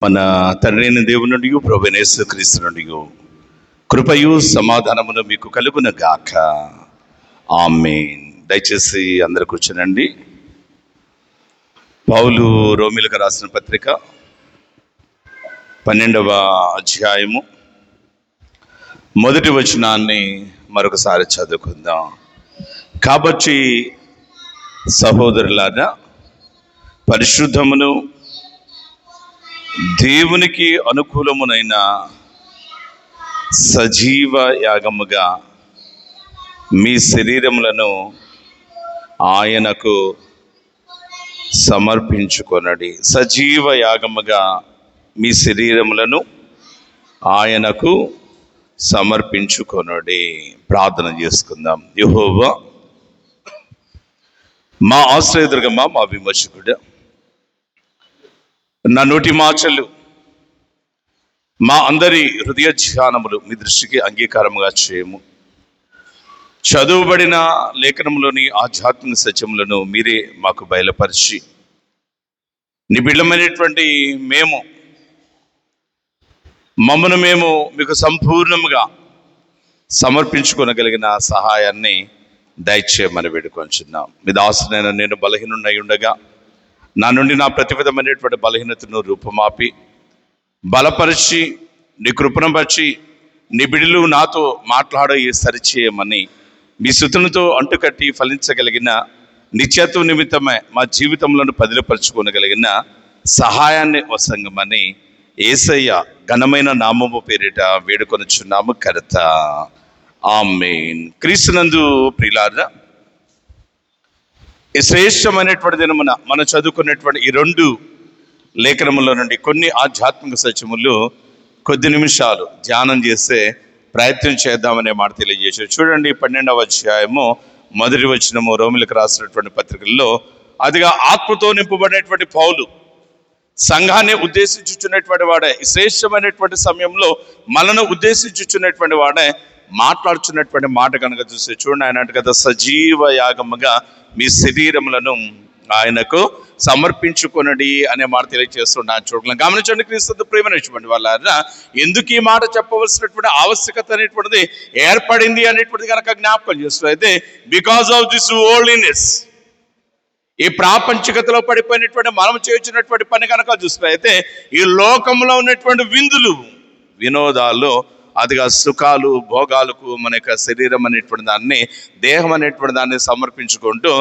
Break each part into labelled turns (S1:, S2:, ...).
S1: మన తండ్రి అయిన దేవుని నుండి ప్రభువైన యేసుక్రీస్తు నుండి కృపయు సమాధానమును మీకు కలుగును గాక. ఆమేన్. దయచేసి అందరు కూర్చోనండి. పౌలు రోమీయులకు రాసిన పత్రిక 12వ అధ్యాయము మొదటి వచనాన్ని మరొకసారి చదువుకుందాం. కాబట్టి సహోదరులారా, పరిశుద్ధమును దేవునికి అనుకూలమునైన సజీవ యాగముగా మీ శరీరములను ఆయనకు సమర్పించుకొనడి. సజీవ యాగముగా మీ శరీరములను ఆయనకు సమర్పించుకొనడి. ప్రార్థన చేసుకుందాం. యెహోవా మా ఆశ్రయదుర్గమా, మా విమోచకుడా, నా నోటి మాటలు మా అందరి హృదయ ధ్యానములు మీ దృష్టికి అంగీకారముగా చేయము. చదువుబడిన లేఖనములోని ఆధ్యాత్మిక సత్యములను మీరే మాకు బయలుపరిచి నిబిడమైనటువంటి మమ్మను మేము మీకు సంపూర్ణముగా సమర్పించుకొనగలిగిన సహాయాన్ని దయచేయమని వేడుకొంచున్నాం. మీ దాసునైన నేను బలహీనుడై ఉండగా నా నుండి నా ప్రతివిధమైనటువంటి బలహీనతను రూపుమాపి బలపరిచి నీ కృపను బట్టి నిబిడిలు నాతో మాట్లాడే సరిచేయమని మీ స్తుతులతో అంటుకట్టి ఫలించగలిగిన నిత్యత్వ నిమిత్తమే మా జీవితంలో పదిలపరుచుకోగలిగిన సహాయాన్ని వసంగమని యేసయ్య ఘనమైన నామము పేరిట వేడుకొనుచున్నాము కర్త. ఆమేన్. క్రీస్తునందు ప్రియులారా, ఈ శ్రేష్టమైనటువంటి దినమున మనం చదువుకున్నటువంటి ఈ 2 లేఖనముల నుండి కొన్ని ఆధ్యాత్మిక సత్యములు కొద్ది నిమిషాలు ధ్యానం చేసే ప్రయత్నం చేద్దామనే మాట తెలియజేశారు. చూడండి, 12వ అధ్యాయము మొదటి వచనము రోమీయులకు రాసినటువంటి పత్రికల్లో, అదిగా ఆత్మతో నింపబడినటువంటి పౌలు సంఘాన్ని ఉద్దేశించుచున్నటువంటి వాడే, ఈ శ్రేష్టమైనటువంటి సమయంలో మనను ఉద్దేశించుచున్నటువంటి వాడే మాట్లాడుచున్నటువంటి మాట కనుక చూస్తే చూడండి, ఆయన అంటే కదా, సజీవ యాగముగా మీ శరీరములను ఆయనకు సమర్పించుకొనడి అనే మాట తెలియజేస్తున్నాను. చూడగలం. గమనించండి క్రీస్తు ప్రియమైనటువంటి వాళ్ళ, ఎందుకు ఈ మాట చెప్పవలసినటువంటి ఆవశ్యకత అనేటువంటిది ఏర్పడింది అనేటువంటిది కనుక జ్ఞాపకం చేస్తూ అయితే, బికాస్ ఆఫ్ దిస్ వరల్డ్లీనెస్, ఈ ప్రాపంచికతలో పడిపోయినటువంటి మనం చేయించినటువంటి పని కనుక చూస్తే అయితే, ఈ లోకంలో ఉన్నటువంటి విందులు వినోదాలు, అదిగా సుఖాలు భోగాలకు మన యొక్క శరీరం అనేటువంటి దాన్ని, దేహం అనేటువంటి దాన్ని సమర్పించుకుంటూ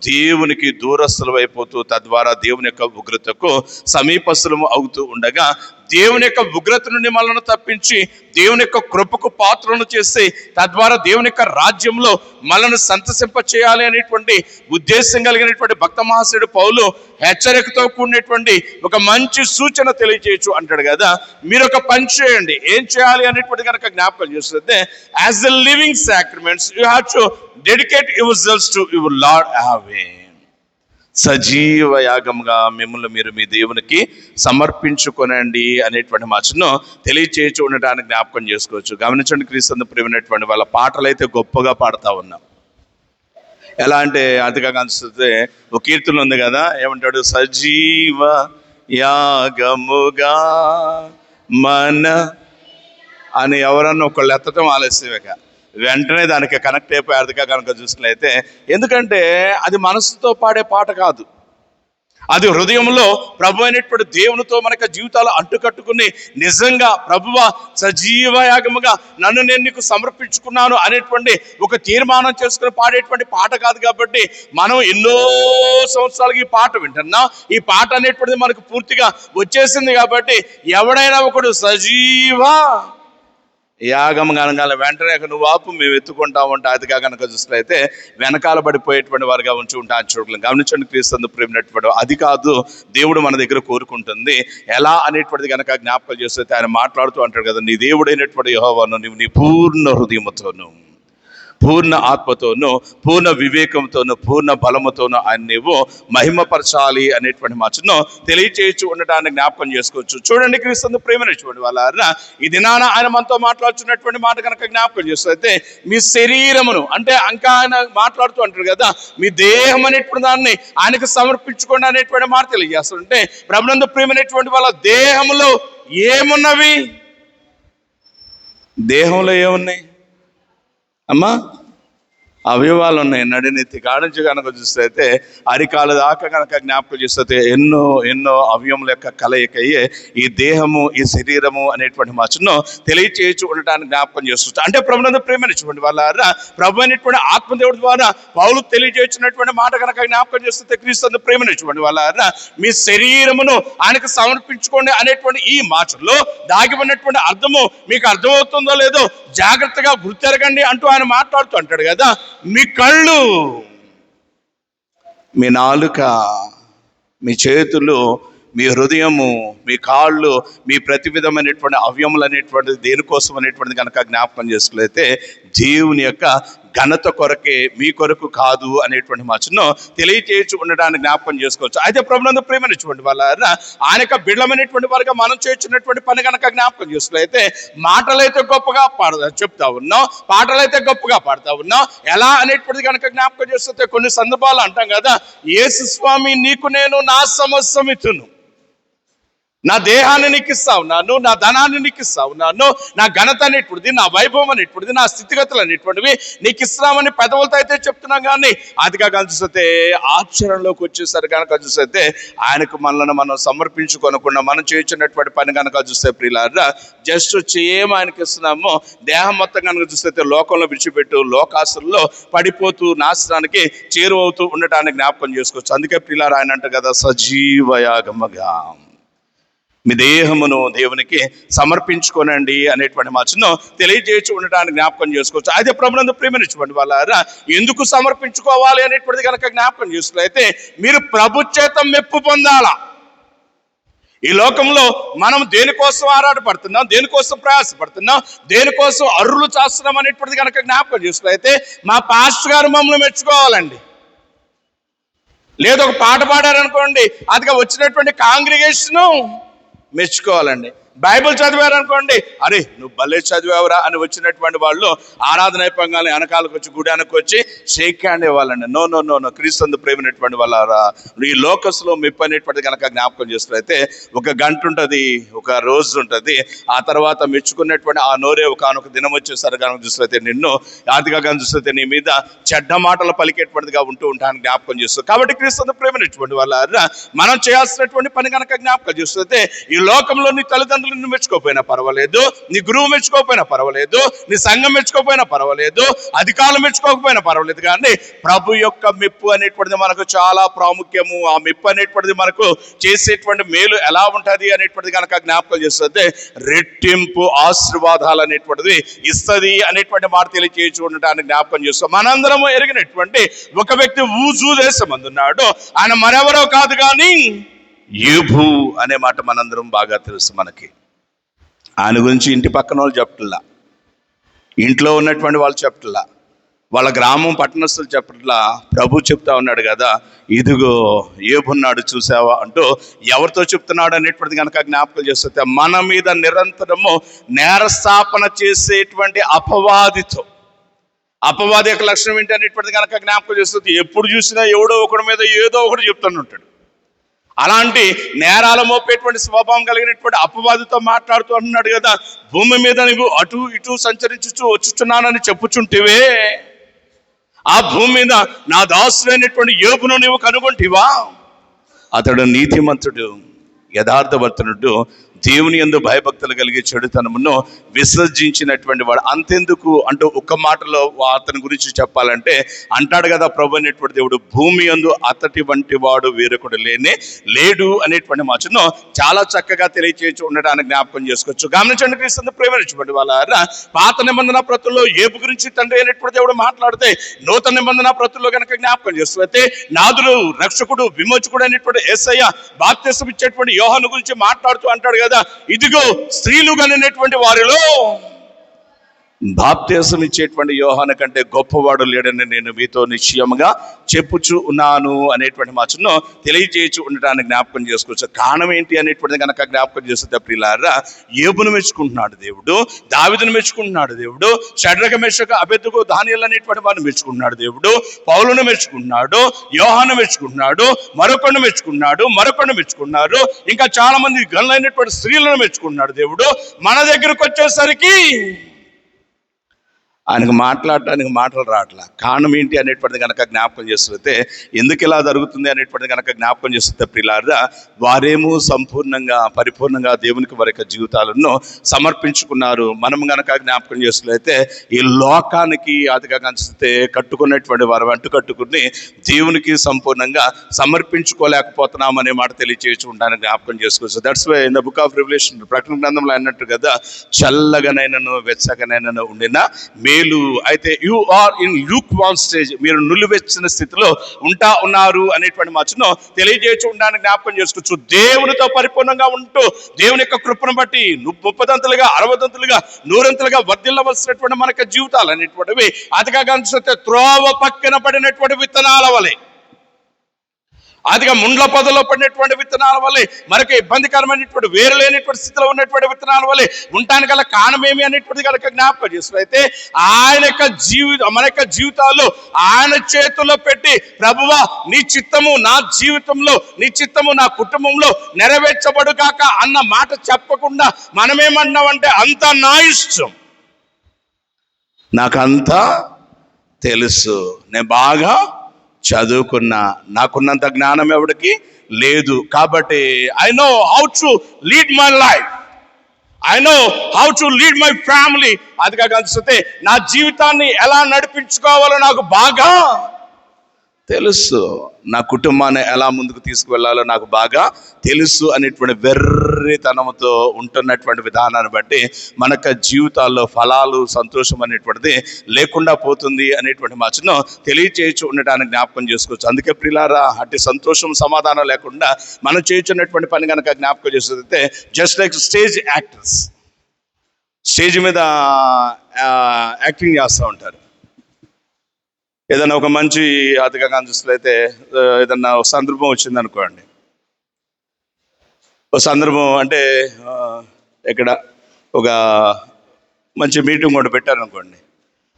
S1: దేవునికి దూరస్తులు అయిపోతూ, తద్వారా దేవుని యొక్క ఉగ్రతకు సమీపస్తులము అవుతూ ఉండగా, దేవుని యొక్క ఉగ్రత నుండి మనల్ని తప్పించి దేవుని యొక్క కృపకు పాత్రను చేసి తద్వారా దేవుని యొక్క రాజ్యంలో మనల్ని సంతసింప చేయాలి అనేటువంటి ఉద్దేశం కలిగినటువంటి భక్త మహాశయుడు పౌలు హెచ్చరికతో కూడినటువంటి ఒక మంచి సూచన తెలియజేయచ్చు అంటాడు కదా. మీరు ఒక పని చేయండి. ఏం చేయాలి అనేటువంటి కనుక జ్ఞాపకం చేస్తే, as the living sacraments you have to dedicate yourselves to your Lord Jehovah. సజీవ యాగంగా మిమ్మల్ని మీరు మీ దేవునికి సమర్పించుకొనండి అనేటువంటి మాటను తెలియచేయచ్చు ఉండటానికి జ్ఞాపకం చేసుకోవచ్చు. గమనించండి క్రీస్తు ప్రియమైనటువంటి వాళ్ళ పాటలు అయితే గొప్పగా పాడుతూ ఉన్నాం. ఎలా అంటే అదిగా కనిపిస్తే ఒక కీర్తన ఉంది కదా, ఏమంటాడు, సజీవ యాగముగా మన అని ఎవరన్నా ఒకళ్ళు ఎత్తటం ఆలస్యమేక వెంటనే దానికి కనెక్ట్ అయిపోయారుగా కనుక చూసినట్లయితే, ఎందుకంటే అది మనసుతో పాడే పాట కాదు, అది హృదయంలో ప్రభు అయినటువంటి దేవునితో మనకు జీవితాలు అంటుకట్టుకుని నిజంగా ప్రభువా సజీవ యాగముగా నన్ను నేను నీకు సమర్పించుకున్నాను అనేటువంటి ఒక తీర్మానం చేసుకుని పాడేటువంటి పాట కాదు. కాబట్టి మనం ఎన్నో సంవత్సరాలకి ఈ పాట వింటున్నాం. ఈ పాట అనేటువంటిది మనకు పూర్తిగా వచ్చేసింది. కాబట్టి ఎవడైనా ఒకడు సజీవ యాగం కనగాల వెంటనే నువ్వు ఆపు, మేము ఎత్తుకుంటా ఉంటా, అదిగా కనుక చూసినట్లయితే వెనకాల పడిపోయేటువంటి వారుగా ఉంచి ఉంటాను. చూడగలం. గమనించండి క్రీస్తు ప్రేమినటువంటి అది కాదు దేవుడు మన దగ్గర కోరుకుంటుంది. ఎలా అనేటువంటిది కనుక జ్ఞాపకం చేస్తే ఆయన మాట్లాడుతూ అంటాడు కదా, నీ దేవుడైనటువంటి యెహోవాను నీవు నీ పూర్ణ హృదయముతోను పూర్ణ ఆత్మతోనూ, పూర్ణ వివేకంతోనూ, పూర్ణ బలముతోనూ ఆయన నీవు మహిమపరచాలి అనేటువంటి మాటను తెలియచేయచ్చు ఉండటానికి జ్ఞాపకం చేసుకోవచ్చు. చూడండి, క్రీస్తు ప్రేమనిచ్చుకోండి వాళ్ళ ఈ దినాన ఆయన మనతో మాట్లాడుతున్నటువంటి మాట కనుక జ్ఞాపకం చేస్తే, మీ శరీరమును అంటే ఇంకా ఆయన మాట్లాడుతూ అంటారు కదా, మీ దేహం అనేటువంటి దాన్ని ఆయనకు సమర్పించుకోండి అనేటువంటి మాట తెలియజేస్తుంటే, ప్రభునందు ప్రేమనేటువంటి వాళ్ళ దేహంలో ఏమున్నవి? దేహంలో ఏమున్నాయి అమ్మా? అవయవాలు ఉన్నాయి. నడినెత్తి కాడించి కనుక చూస్తే అయితే అరికాల దాకా కనుక జ్ఞాపకం చేస్తే ఎన్నో ఎన్నో అవయముల యొక్క కలయికయ్యే ఈ దేహము, ఈ శరీరము అనేటువంటి మాటను తెలియచేయచ్చు ఉండటానికి జ్ఞాపకం చేస్తుంది. అంటే ప్రభునందు ప్రేమనిచ్చుకోండి వాళ్ళ ప్రభు అనేటువంటి ఆత్మదేవుడి ద్వారా పౌలు తెలియజేసినటువంటి మాట కనుక జ్ఞాపకం చేస్తే, క్రీస్తు ప్రేమనిచ్చుకోండి వాళ్ళ మీ శరీరమును ఆయనకు సమర్పించుకోండి అనేటువంటి ఈ మాటల్లో దాగి ఉన్నటువంటి అర్థము మీకు అర్థమవుతుందో లేదో జాగ్రత్తగా గుర్తెరగండి అంటూ ఆయన మాట్లాడుతూ అంటాడు కదా. మీ కళ్ళు, మీ నాలుక, మీ చేతులు, మీ హృదయము, మీ కాళ్ళు, మీ ప్రతి విధమైనటువంటి అవయములు అనేటువంటిది దేనికోసం అనేటువంటిది కనుక జ్ఞాపకం చేసుకులైతే దేవుని యొక్క ఘనత కొరకే, మీ కొరకు కాదు అనేటువంటి మాటను తెలియచేయచ్చు ఉండడానికి జ్ఞాపకం చేసుకోవచ్చు. అయితే ప్రభునందు ప్రేమనిచ్చుకోండి వాళ్ళ ఆయన యొక్క బిడ్డలమైనటువంటి వారిగా మనం చేస్తున్నటువంటి పని కనుక జ్ఞాపకం చేసుకులైతే మాటలైతే గొప్పగా చెప్తా ఉన్నాం, పాటలైతే గొప్పగా పాడుతూ ఉన్నాం. ఎలా అనేటువంటిది కనుక జ్ఞాపకం చేస్తే కొన్ని సందర్భాలు అంటాం కదా, యేసు స్వామి నీకు నేను నా సమస్యమితును, నా దేహాన్ని నీకు ఇస్తా ఉన్నాను, నా ధనాన్ని నీకు ఇస్తా ఉన్నాను, నా ఘనత అనేటువంటిది, నా వైభవం అనేటువంటిది, నా స్థితిగతులు అనేటువంటివి నీకు ఇస్తున్నామని పెదవులతో అయితే చెప్తున్నాం. కానీ అదిగా చూస్తే ఆచరణలోకి వచ్చేసరి కనుక చూస్తే ఆయనకు మనల్ని మనం సమర్పించుకోనకుండా మనం చేయించినటువంటి పని కనుక చూస్తే ప్రియులారా, జస్ట్ వచ్చి ఏం ఆయనకి ఇస్తున్నామో దేహం మొత్తం కనుక చూస్తే లోకంలో విడిచిపెట్టు లోకాసుల్లో పడిపోతూ నాశనానికి చేరువవుతూ ఉండటానికి జ్ఞాపకం చేసుకోవచ్చు. అందుకే ప్రియులారా ఆయన అంటారు కదా, సజీవయాగమగా మీ దేహమును దేవునికి సమర్పించుకోనండి అనేటువంటి మాటను తెలియజేయచ్చు ఉండటానికి జ్ఞాపకం చేసుకోవచ్చు. అయితే ప్రభునందు ప్రేమనిచ్చుకోండి వాళ్ళ ఎందుకు సమర్పించుకోవాలి అనేటువంటిది కనుక జ్ఞాపకం చేసుకున్నైతే, మీరు ప్రభు చేత మెప్పు పొందాలా. ఈ లోకంలో మనం దేనికోసం ఆరాటపడుతున్నాం, దేనికోసం ప్రయాసపడుతున్నాం, దేనికోసం అర్రులు చేస్తున్నాం అనేటువంటిది కనుక జ్ఞాపకం చేసుకున్నైతే, మా పాస్టర్ గారు మమ్మల్ని మెచ్చుకోవాలండి, లేదు ఒక పాట పాడారనుకోండి అదిగా వచ్చినటువంటి కాంగ్రిగేషను మెచ్చుకోవాలండి, బైబిల్ చదివారనుకోండి అరే నువ్వు భలే చదివావురా అని వచ్చినటువంటి వాళ్ళు ఆరాధన అయిపోగానే వెనకాలకు వచ్చి గుడానికి వచ్చి షేక్ హ్యాండ్ ఇవ్వాలండి. నో నో నో నో క్రీస్తు ప్రేమైనటువంటి వాళ్ళ ఈ లోకస్లో మెప్పు అనేటువంటిది కనుక జ్ఞాపకం చేసుకున్నైతే ఒక గంట ఉంటుంది, ఒక రోజు ఉంటుంది, ఆ తర్వాత మెచ్చుకున్నటువంటి ఆ నోరే ఒక దినం వచ్చేసరి కనుక చూస్తే నిన్ను ఆదిగా కనుక చూస్తే నీ మీద చెడ్డ మాటలు పలికేటువంటిదిగా ఉంటూ ఉంటాను జ్ఞాపకం చేస్తుంది. కాబట్టి క్రీస్తు ప్రేమైనటువంటి వాళ్ళ మనం చేయాల్సినటువంటి పని కనుక జ్ఞాపకం చేస్తే, ఈ లోకంలో నీ తల్లిదండ్రులు నిన్ను మెచ్చుకోపోయినా పర్వాలేదు, నీ గురువు మెచ్చుకోకపోయినా పర్వాలేదు, నీ సంఘం మెచ్చుకోకపోయినా పర్వాలేదు, అధికారులు మెచ్చుకోకపోయినా పర్వాలేదు, కానీ ప్రభు యొక్క మెప్పు అనేటువంటిది మనకు చాలా ప్రాముఖ్యము. ఆ మెప్పు అనేటువంటిది మనకు చేసేటువంటి మేలు ఎలా ఉంటుంది అనేటువంటిది కనుక జ్ఞాపకం చేస్తుంది. రెట్టింపు ఆశీర్వాదాలు అనేటువంటిది ఇస్తుంది అనేటువంటి మాట తెలియచేయచ్చు ఉండటానికి జ్ఞాపకం చేస్తాం. మనందరము ఎరిగినటువంటి ఒక వ్యక్తి ఊజు దేశం అందున్నాడు, ఆయన మరెవరో కాదు కానీ యోబు అనే మాట మనందరం బాగా తెలుసు మనకి. ఆయన గురించి ఇంటి పక్కన వాళ్ళు చెప్పట్లా, ఇంట్లో ఉన్నటువంటి వాళ్ళు చెప్పట్లా, వాళ్ళ గ్రామం పట్టణస్తులు చెప్పట్లా, ప్రభు చెప్తా ఉన్నాడు కదా, ఇదిగో యోబున్నాడు చూసావా అంటూ ఎవరితో చెప్తున్నాడు అనేటువంటిది కనుక జ్ఞాపకం చేస్తే, మన మీద నిరంతరము నేరస్థాపన చేసేటువంటి అపవాదితో, అపవాది యొక్క లక్షణం ఏంటి అనేటువంటిది కనుక జ్ఞాపకం చేస్తుంది. ఎప్పుడు చూసినా ఎవడో ఒకడి మీద ఏదో ఒకటి చెప్తూనే ఉంటాడు. అలాంటి నేరాలు మోపేటువంటి స్వభావం కలిగినటువంటి అపవాదితో మాట్లాడుతూ అంటున్నాడు కదా, భూమి మీద నువ్వు అటు ఇటు సంచరించుచు వచ్చుచున్నానని చెప్పుచుంటివే, ఆ భూమి మీద నా దాసుడైనటువంటి యోబును నువ్వు కనుగొంటివా? అతడు నీతిమంతుడు, యథార్థవర్తనుడు, దేవుని యందు భయభక్తులు కలిగే చెడుతనమును విసర్జించినటువంటి వాడు. అంతెందుకు అంటూ ఒక్క మాటలో అతని గురించి చెప్పాలంటే అంటాడు కదా ప్రభు అనేటువంటి దేవుడు, భూమి యందు అతటి వంటి వాడు వేరొకడు లేడు అనేటువంటి మాటను చాలా చక్కగా తెలియచేసి ఉండడానికి జ్ఞాపకం చేసుకోవచ్చు. గమనించండి క్రీస్తు ప్రేమించబడి వాళ్ళ పాత నిబంధన ప్రతుల్లో యోబు గురించి తండ్రి అయినటువంటి దేవుడు మాట్లాడితే, నూతన నిబంధన ప్రతుల్లో కనుక జ్ఞాపకం చేస్తే నాదుడు, రక్షకుడు, విమోచకుడు అనేటువంటి యేసయ్య బాప్తిసం ఇచ్చేటువంటి యోహాను గురించి మాట్లాడుతూ అంటాడు కదా, ఇదిగో స్త్రీలు కనినటువంటి వారిలో బాప్తిసం ఇచ్చేటువంటి యోహాను కంటే గొప్పవాడు లేడని నేను మీతో నిశ్చయముగా చెప్పుచు ఉన్నాను అనేటువంటి మాటను తెలియజేయచ్చు ఉండటానికి జ్ఞాపకం చేసుకోవచ్చు. కారణం ఏంటి అనేటువంటిది కనుక జ్ఞాపకం చేస్తే ప్రియులారా, యోబును మెచ్చుకుంటున్నాడు దేవుడు, దావీదును మెచ్చుకుంటున్నాడు దేవుడు, షడ్రక మెషక అబెద్దుగో దానియేలు అనేటువంటి వారిని మెచ్చుకుంటున్నాడు దేవుడు, పౌలును మెచ్చుకుంటున్నాడు, యోహాను మెచ్చుకుంటున్నాడు, మరొకరిని మెచ్చుకున్నాడు, ఇంకా చాలా మంది గనులైనటువంటి స్త్రీలను మెచ్చుకుంటున్నాడు దేవుడు. మన దగ్గరకు వచ్చేసరికి ఆయనకు మాట్లాడటానికి మాటలు రావట్లా. కారణం ఏంటి అనేటువంటిది కనుక జ్ఞాపకం చేస్తుంటే, ఎందుకు ఇలా జరుగుతుంది అనేటువంటిది కనుక జ్ఞాపకం చేస్తుంటే ప్రియులారా, వారేమో సంపూర్ణంగా పరిపూర్ణంగా దేవునికి వారి యొక్క జీవితాలను సమర్పించుకున్నారు. మనం కనుక జ్ఞాపకం చేస్తున్నట్లయితే ఈ లోకానికి అదిగా కనిపిస్తే కట్టుకున్నటువంటి వారు అంటు కట్టుకుని దేవునికి సంపూర్ణంగా సమర్పించుకోలేకపోతున్నాం అనే మాట తెలియచేసి ఉండడానికి జ్ఞాపకం చేసుకోవచ్చు. That's why in the book of revolution, ప్రకటన గ్రంథంలో అన్నట్టు కదా, చల్లగానైనను వెచ్చగానైనను ఉండిన మేలు. అయితే you are in lukewarm stage, మీరు నులివెచ్చిన స్థితిలో ఉన్నారు అనేటువంటి మాటను తెలియజేసి ఉండడానికి జ్ఞాపకం చేసుకోవచ్చు. దేవునితో పరిపూర్ణంగా ఉంటూ దేవుని యొక్క కృపను బట్టి 30 60 100 వర్ధిల్లవలసినటువంటి మనకు జీవితాలు అనేటువంటివి అదిగా కనిపిస్తే త్రోవ పక్కన పడినటువంటి విత్తనాల వలె, అదిగా ముండ్ల పొదలో పడినటువంటి విత్తనాల వల్లే, మరొక ఇబ్బందికరమైనటువంటి వేరు లేనటువంటి స్థితిలో ఉన్నటువంటి విత్తనాల వల్లే ఉండటానికి గల కారణమేమి అనేటువంటి కనుక జ్ఞాపకం చేసినట్లయితే, ఆయన యొక్క మన యొక్క జీవితాల్లో ఆయన చేతుల్లో పెట్టి, ప్రభువా నీ చిత్తము నా జీవితంలో, నీ చిత్తము నా కుటుంబంలో నెరవేర్చబడుగాక అన్న మాట చెప్పకుండా మనమేమన్నామంటే అంతా నా ఇష్టం, నాకంతా తెలుసు, నేను బాగా చదువుకున్నా, నాకున్నంత జ్ఞానం ఎవరికి లేదు, కాబట్టి I know how to lead my life, I know how to lead my family. అదిగా కలిసితే నా జీవితాన్ని ఎలా నడిపించుకోవాలో నాకు బాగా తెలుసు, నా కుటుంబాన్ని ఎలా ముందుకు తీసుకువెళ్ళాలో నాకు బాగా తెలుసు అనేటువంటి వెర్రితనంతో ఉంటున్నటువంటి విధానాన్ని బట్టి మనకు జీవితాల్లో ఫలాలు, సంతోషం అనేటువంటిది లేకుండా పోతుంది అనేటువంటి మాటను తెలియచేయచ్చు ఉండటానికి జ్ఞాపకం చేసుకోవచ్చు. అందుకే ప్రియులారా, అట్టి సంతోషం సమాధానం లేకుండా మనం చేయుచున్నటువంటి పని కనుక జ్ఞాపకం చేస్తే, just like stage actors, stage మీద యాక్టింగ్ చేస్తూ ఉంటారు. ఏదైనా ఒక మంచి అతిగా చూసినట్లయితే, ఏదన్నా ఒక సందర్భం వచ్చింది అనుకోండి, ఒక సందర్భం అంటే ఇక్కడ ఒక మంచి మీటింగ్ కూడా పెట్టారనుకోండి,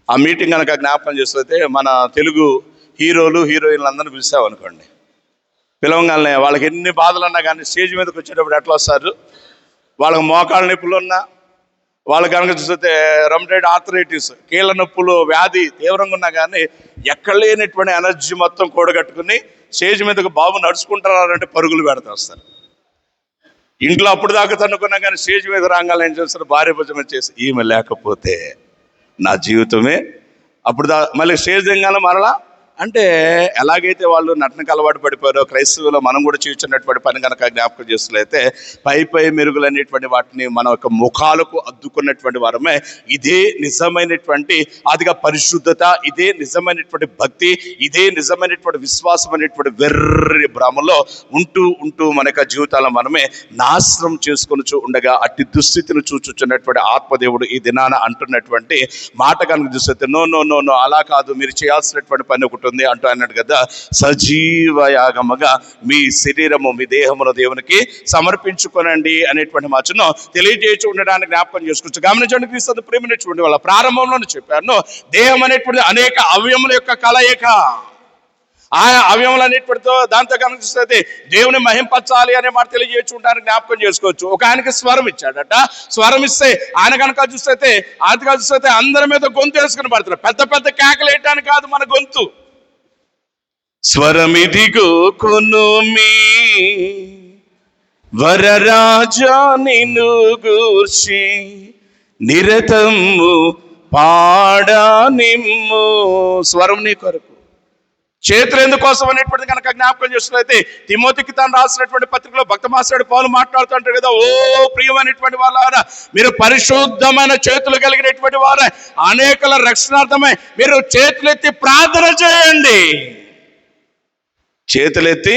S1: ఆ మీటింగ్ కనుక జ్ఞాపకం చేస్తే మన తెలుగు హీరోలు హీరోయిన్లు అందరినీ పిలిచామనుకోండి, పిలవగానే వాళ్ళకి ఎన్ని బాధలు ఉన్నా కానీ స్టేజ్ మీదకి వచ్చేటప్పుడు ఎట్లా వస్తారు, వాళ్ళకి మోకాళ్ళ నొప్పులు ఉన్నా, వాళ్ళు కనుక చూస్తే రమ్టైడ్ ఆర్థరైటిస్, కీళ్ళ నొప్పులు వ్యాధి తీవ్రంగా ఉన్నా కానీ ఎక్కడ లేనటువంటి ఎనర్జీ మొత్తం కూడగట్టుకుని స్టేజ్ మీదకు బాబు నడుచుకుంటారంటే పరుగులు పెడతా వస్తారు. ఇంట్లో అప్పుడు దాకా తన్నుకున్నా కానీ స్టేజ్ మీద రాగానే ఏం చేస్తారు, భార్య భుజం చేసి ఈమె లేకపోతే నా జీవితమే. అప్పుడు మళ్ళీ స్టేజ్ దిగానే మరలా అంటే ఎలాగైతే వాళ్ళు నటనకు అలవాటు పడిపోయారో, క్రైస్తవులో మనం కూడా చేస్తున్నటువంటి పని కనుక జ్ఞాపకం చేస్తున్నట్లయితే పై మెరుగులు అనేటువంటి వాటిని మన యొక్క ముఖాలకు అద్దుకున్నటువంటి వారమే. ఇదే నిజమైనటువంటి అదిగా పరిశుద్ధత, ఇదే నిజమైనటువంటి భక్తి, ఇదే నిజమైనటువంటి విశ్వాసం అనేటువంటి వెర్రి భ్రమలో ఉంటూ మన యొక్క జీవితాలను మనమే నాశనం చేసుకొని ఉండగా అట్టి దుస్థితిని చూచుచున్నటువంటి ఆత్మదేవుడు ఈ దినాన అంటున్నటువంటి మాట కనుక చూస్తే, నో నో నో నో అలా కాదు, మీరు చేయాల్సినటువంటి పని ఒకటి ఉంది అంటూ అన్నాడు కదా, సజీవ యాగముగా మీ శరీరము మీ దేహమును దేవునికి సమర్పించుకోనండి అనేటువంటి మాటను తెలియజేసి ఉండడానికి జ్ఞాపకం చేసుకోవచ్చు. గమనించండి, క్రీస్తు ప్రేమను చూడండి, వాళ్ళ ప్రారంభంలోనే చెప్పాను, దేహం అనేటువంటి అనేక అవయముల యొక్క కలయిక. ఆ అవయములు అనేటువంటితో దాంతో కనుక చూస్తే దేవుని మహింపరచాలి అనే మాట తెలియజేసి ఉండడానికి జ్ఞాపకం చేసుకోవచ్చు. ఒక ఆయనకి స్వరం ఇచ్చాడట, స్వరం ఇస్తే ఆయన కనుక చూస్తే అందరి మీద గొంతు వేసుకుని పడుతున్నారు. పెద్ద పెద్ద కేకలు వేయటానికి కాదు మన గొంతు, స్వరమిదిగో కొనుమి వరరాజా నిన్ను గూర్చి నిరతము పాడా నిమ్ము. స్వరం నీ కొరకు, చేతులు ఎందుకోసం అనేటువంటిది కనుక జ్ఞాపకం చేస్తున్నట్లయితే తిమోతికి తాను రాసినటువంటి పత్రికలో భక్తమాసాడు పౌలు మాట్లాడుతుంటారు కదా, ఓ ప్రియమైనటువంటి వాళ్ళారా, మీరు పరిశుద్ధమైన చేతులు కలిగినటువంటి వారు అనేకల రక్షణార్థమై మీరు చేతులెత్తి ప్రార్థన చేయండి. చేతులెత్తి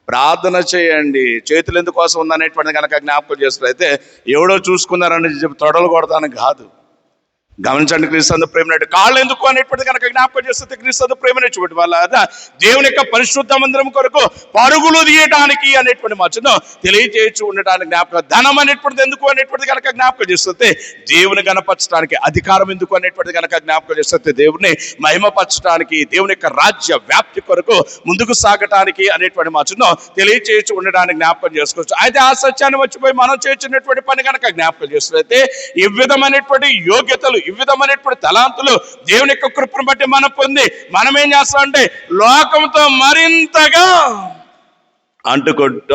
S1: ప్రార్థన చేయండి. చేతులు ఎందుకోసం ఉందనేటువంటిది కనుక జ్ఞాపకం చేస్తున్నట్లయితే ఎవడో చూసుకున్నారని చెప్పి తొడలు కొడతానికి కాదు, గమనించండి, క్రీస్తు ప్రేమ కాళ్ళు ఎందుకు అనేటువంటిది కనుక జ్ఞాపకం చేస్తే క్రీస్తు ప్రేమ నేర్చుకోండి వాళ్ళ దేవుని యొక్క పరిశుద్ధ మందిరం కొరకు పరుగులు తీయడానికి అనేటువంటి మచ్చను తెలియజేయచ్చు ఉండటానికి జ్ఞాపకం. ధనం అనేటువంటిది ఎందుకు అనేటువంటిది కనుక జ్ఞాపకం చేస్తే దేవుని గణపరచడానికి, అధికారం ఎందుకు అనేటువంటిది కనుక జ్ఞాపకం చేస్తే దేవుని మహిమపరచడానికి, దేవుని యొక్క రాజ్య వ్యాప్తి కొరకు ముందుకు సాగటానికి అనేటువంటి మచ్చను తెలియజేయచ్చు ఉండడానికి జ్ఞాపకం చేసుకోవచ్చు. అయితే ఆ సత్యాన్ని వచ్చిపోయి మనం చేసినటువంటి పని కనుక జ్ఞాపకం చేస్తే ఈ విధమైనటువంటి యోగ్యతలు, ఈ విధమైనటువంటి తలాంతులు దేవుని యొక్క కృపను బట్టి మనం పొంది మనం ఏం చేస్తామంటే లోకంతో మరింతగా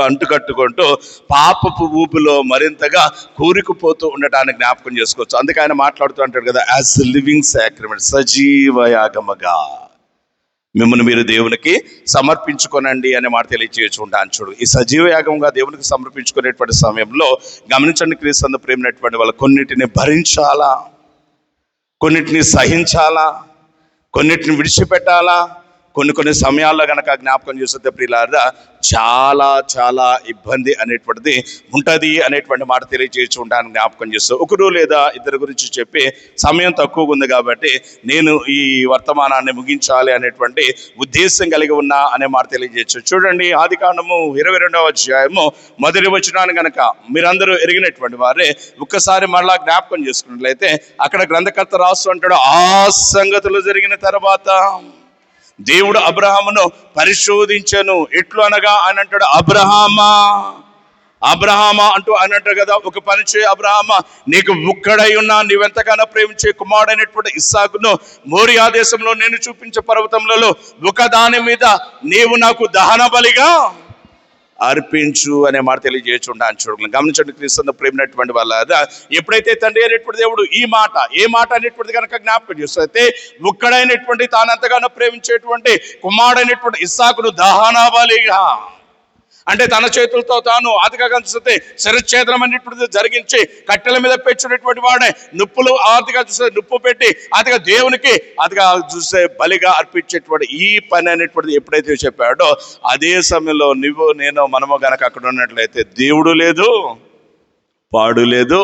S1: అంటుకట్టుకుంటూ పాపపు ఊపిలో మరింతగా కూరుకుపోతూ ఉండటానికి జ్ఞాపకం చేసుకోవచ్చు. అందుకే ఆయన మాట్లాడుతూ అంటాడు కదా, యాజ్ లివింగ్ సాక్రిమెంట్, సజీవ యాగముగా మిమ్మల్ని మీరు దేవునికి సమర్పించుకోనండి అనే మాట తెలియచేయచ్చు ఉంటాను. చూడు, ఈ సజీవ యాగంగా దేవునికి సమర్పించుకునేటువంటి సమయంలో గమనించండి, క్రీస్తు ప్రేమైనటువంటి వాళ్ళు కొన్నిటిని భరించాలా, కొన్నిటిని సహించాలా, కొన్నిటిని విడిచిపెట్టాలా. కొన్ని సమయాల్లో కనుక జ్ఞాపకం చేస్తే ప్రియులారా చాలా చాలా ఇబ్బంది అనేటువంటిది ఉంటుంది అనేటువంటి మాట తెలియజేసి ఉంటాను జ్ఞాపకం చేస్తూ. ఒకరు లేదా ఇద్దరు గురించి చెప్పి సమయం తక్కువగా ఉంది కాబట్టి నేను ఈ వర్తమానాన్ని ముగించాలి అనేటువంటి ఉద్దేశం కలిగి ఉన్నా అనే మాట తెలియజేయచ్చు. చూడండి, ఆదికాండము 22వ అధ్యాయము మొదటి వచనాన్ని కనుక మీరందరూ ఎరిగినటువంటి వారే ఒక్కసారి మరలా జ్ఞాపకం చేసుకున్నట్లయితే అక్కడ గ్రంథకర్త రాస్తూ అంటాడు, ఆ సంగతులు జరిగిన తర్వాత దేవుడు అబ్రహామును పరిశోధించను. ఎట్లు అనగా ఆయన అంటాడు, అబ్రహామా అంటూ ఆయన అంటాడు కదా, ఒక పని చేయి అబ్రహామా, నీకు ఒక్కడై ఉన్నా నీవెంతగానో ప్రేమించే కుమారుడైనటువంటి ఇస్సాకును మోరియా దేశంలో నేను చూపించే పర్వతములలో ఒక దాని మీద నీవు నాకు దహన బలిగా అర్పించు అనే మాట తెలియజేయచుండాను. చూడండి, గమనించండి, క్రీస్తు ప్రేమైనటువంటి వాళ్ళ ఎప్పుడైతే తండ్రి అనేటువంటి దేవుడు ఏ మాట అనేటువంటిది కనుక జ్ఞాపకం చేస్తే ఒక్కడైనటువంటి తానంతగానో ప్రేమించేటువంటి కుమారుడైనటువంటి ఇస్సాకును దహన బలిగా, అంటే తన చేతులతో తాను అతిగా కనిపిస్తే శిరఛేదనం అనేటువంటిది జరిగించి కట్టెల మీద పెంచినటువంటి వాడే నిప్పులు ఆతిగా చూస్తే నిప్పు పెట్టి అతిగా దేవునికి అతిగా చూస్తే బలిగా అర్పించేటువంటి ఈ పని అనేటువంటిది ఎప్పుడైతే చెప్పాడో అదే సమయంలో నువ్వు నేను మనము గనక అక్కడ ఉన్నట్లయితే దేవుడు లేదు, పాడు లేదు,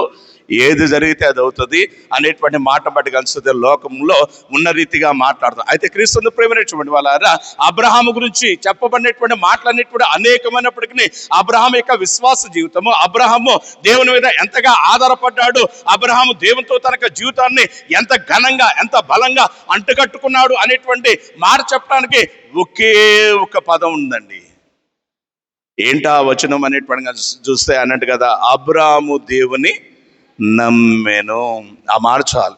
S1: ఏది జరిగితే అది అవుతుంది అనేటువంటి మాట బట్టి కలిసి లోకంలో ఉన్న రీతిగా మాట్లాడతాం. అయితే క్రీస్తు ప్రేమైనటువంటి వాళ్ళారా అబ్రహాము గురించి చెప్పబడినటువంటి మాటలన్నిటి అనేకమైనప్పటికీ అబ్రహాం యొక్క విశ్వాస జీవితము, అబ్రహాము దేవుని మీద ఎంతగా ఆధారపడ్డాడు, అబ్రహాము దేవునితో తన జీవితాన్ని ఎంత ఘనంగా ఎంత బలంగా అంటుకట్టుకున్నాడు అనేటువంటి మాట చెప్పడానికి ఒకే ఒక పదం ఉందండి. ఏంటా వచనం అనేటువంటి చూస్తే అన్నట్టు కదా, అబ్రహాము దేవుని నమ్మెను. ఆ మార్చాలి.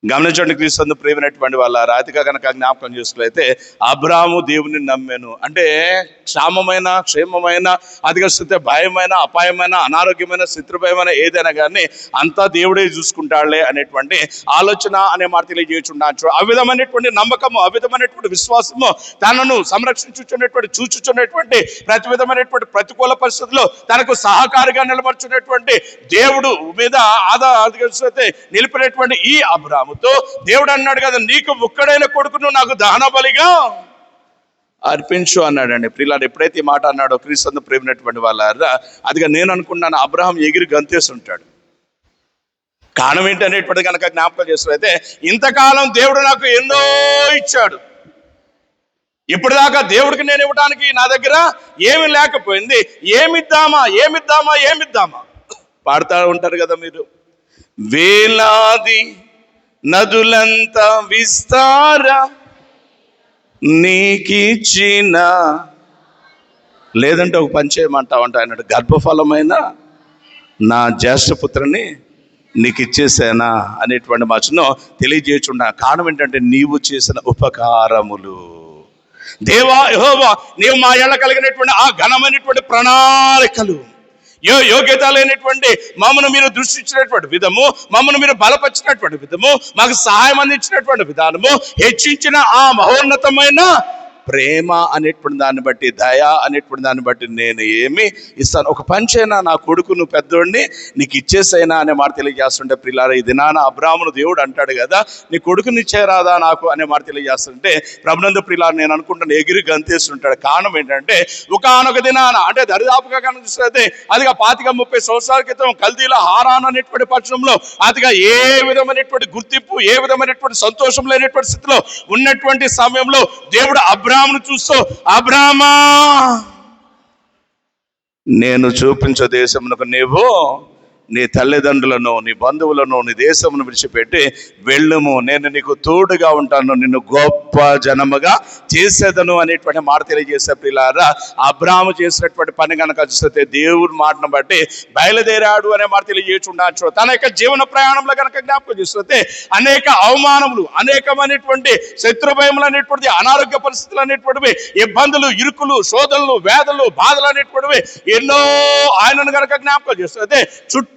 S1: గమనించండి, క్రీస్తు ప్రేమైనటువంటి వాళ్ళ రాతిగా కనుక జ్ఞాపకం చేసుకులైతే అబ్రహాము దేవుని నమ్మెను అంటే క్షేమమైన అధిగస్తే భయమైన, అపాయమైన, అనారోగ్యమైన, శత్రుభయమైన ఏదైనా కానీ అంతా దేవుడే చూసుకుంటాడులే అనేటువంటి ఆలోచన అనే మాట తెలియజేయుచున్నాను. ఆ విధమైనటువంటి నమ్మకము, ఆ విధమైనటువంటి విశ్వాసము తనను సంరక్షించుచున్నటువంటి చూచుచున్నటువంటి ప్రతి విధమైనటువంటి ప్రతికూల పరిస్థితుల్లో తనకు సహకారిగా నిలబడుచున్నటువంటి దేవుడు మీద అధిగస్తే నిలిపినటువంటి ఈ అబ్రహాము దేవుడు అన్నాడు కదా, నీకు ఒక్కడైన కొడుకును నాకు దహన బలిగా అర్పించు అన్నాడండి. ప్రియులారా ఎప్పుడైతే ఈ మాట అన్నాడో క్రీస్తు ప్రేమైనటువంటి వాళ్ళారా అదిగా నేను అనుకున్నాను అబ్రహాం ఎగిరి గంతేసి ఉంటాడు. కారణం ఏంటి అనేటువంటి కనుక జ్ఞాపకం చేస్తున్నైతే ఇంతకాలం దేవుడు నాకు ఎన్నో ఇచ్చాడు, ఇప్పటిదాకా దేవుడికి నేను ఇవ్వడానికి నా దగ్గర ఏమి లేకపోయింది, ఏమిద్దామా పాడుతూ ఉంటారు కదా మీరు. వేలాది నదులంతా విస్తార నీకిచ్చిన, లేదంటే ఒక పని చేయమంటావంట అన్నాడు, గర్భఫలమైన నా జ్యేష్ఠపుత్రుని నీకు ఇచ్చేసానా అనేటువంటి మచ్చను తెలియజేయుచున్నా. కారణం ఏంటంటే నీవు చేసిన ఉపకారములు. దేవా యెహోవా నీవు మా ఎళ్ళ కలిగినటువంటి ఆ ఘనమైనటువంటి ప్రణాళికలు, యోగ్యత లేనటువంటి మమ్మను మీరు దృష్టించినటువంటి విధము, మమ్మను మీరు బలపరిచినటువంటి విధము, మాకు సహాయం అందించినటువంటి విధానము, హెచ్చించిన ఆ మహోన్నతమైన ప్రేమ అనేటువంటి దాన్ని బట్టి, దయ అనేటువంటి దాన్ని బట్టి నేను ఏమి ఇస్తాను. ఒక పంచైనా నా కొడుకు నువ్వు పెద్దోడిని నీకు ఇచ్చేసైనా అనే మాట తెలియజేస్తుంటే ప్రియులారా, ఈ దినాన అబ్రాహామును దేవుడు అంటాడు కదా, నీ కొడుకుని ఇచ్చేరాదా నాకు అనే మాట తెలియజేస్తుంటే ప్రభునందు ప్రియులారా, నేను అనుకుంటాను ఎగిరి గంతేస్తుంటాడు. కారణం ఏంటంటే ఒకానొక దినాన, అంటే దరిదాపుగా కనిపిస్తే అదిగా 25-30 సంవత్సరాల క్రితం కల్దీల హారాన్ అనేటువంటి పట్టణంలో అదిగా ఏ విధమైనటువంటి గుర్తింపు, ఏ విధమైనటువంటి సంతోషం లేనటువంటి స్థితిలో ఉన్నటువంటి సమయంలో దేవుడు అబ్రాహామును చూస్తూ, అబ్రామా నేను చూపించే దేశమునకు నీవు నీ తల్లిదండ్రులను, నీ బంధువులను, నీ దేశమును విడిచిపెట్టి వెళ్ళుము, నేను నీకు తోడుగా ఉంటాను, నిన్ను గొప్ప జనముగా చేసేదను అనేటువంటి మాట తెలియజేసే ప్రియులారా, అబ్రాహాము చేసినటువంటి పని కనుక చూస్తే దేవుడి మాటను బట్టి బయలుదేరాడు అనే మాట తెలియజేస్తున్నాడు. తన యొక్క జీవన ప్రయాణంలో కనుక జ్ఞాపకం చేస్తే అనేక అవమానములు, అనేకమైనటువంటి శత్రుభయములు అనేటువంటిది, అనారోగ్య పరిస్థితులు అనేటువంటివి, ఇబ్బందులు, ఇరుకులు, శోధనలు, వేదనలు, బాధలు అనేటువంటివి ఎన్నో ఆయనను కనుక జ్ఞాపకం చేస్తే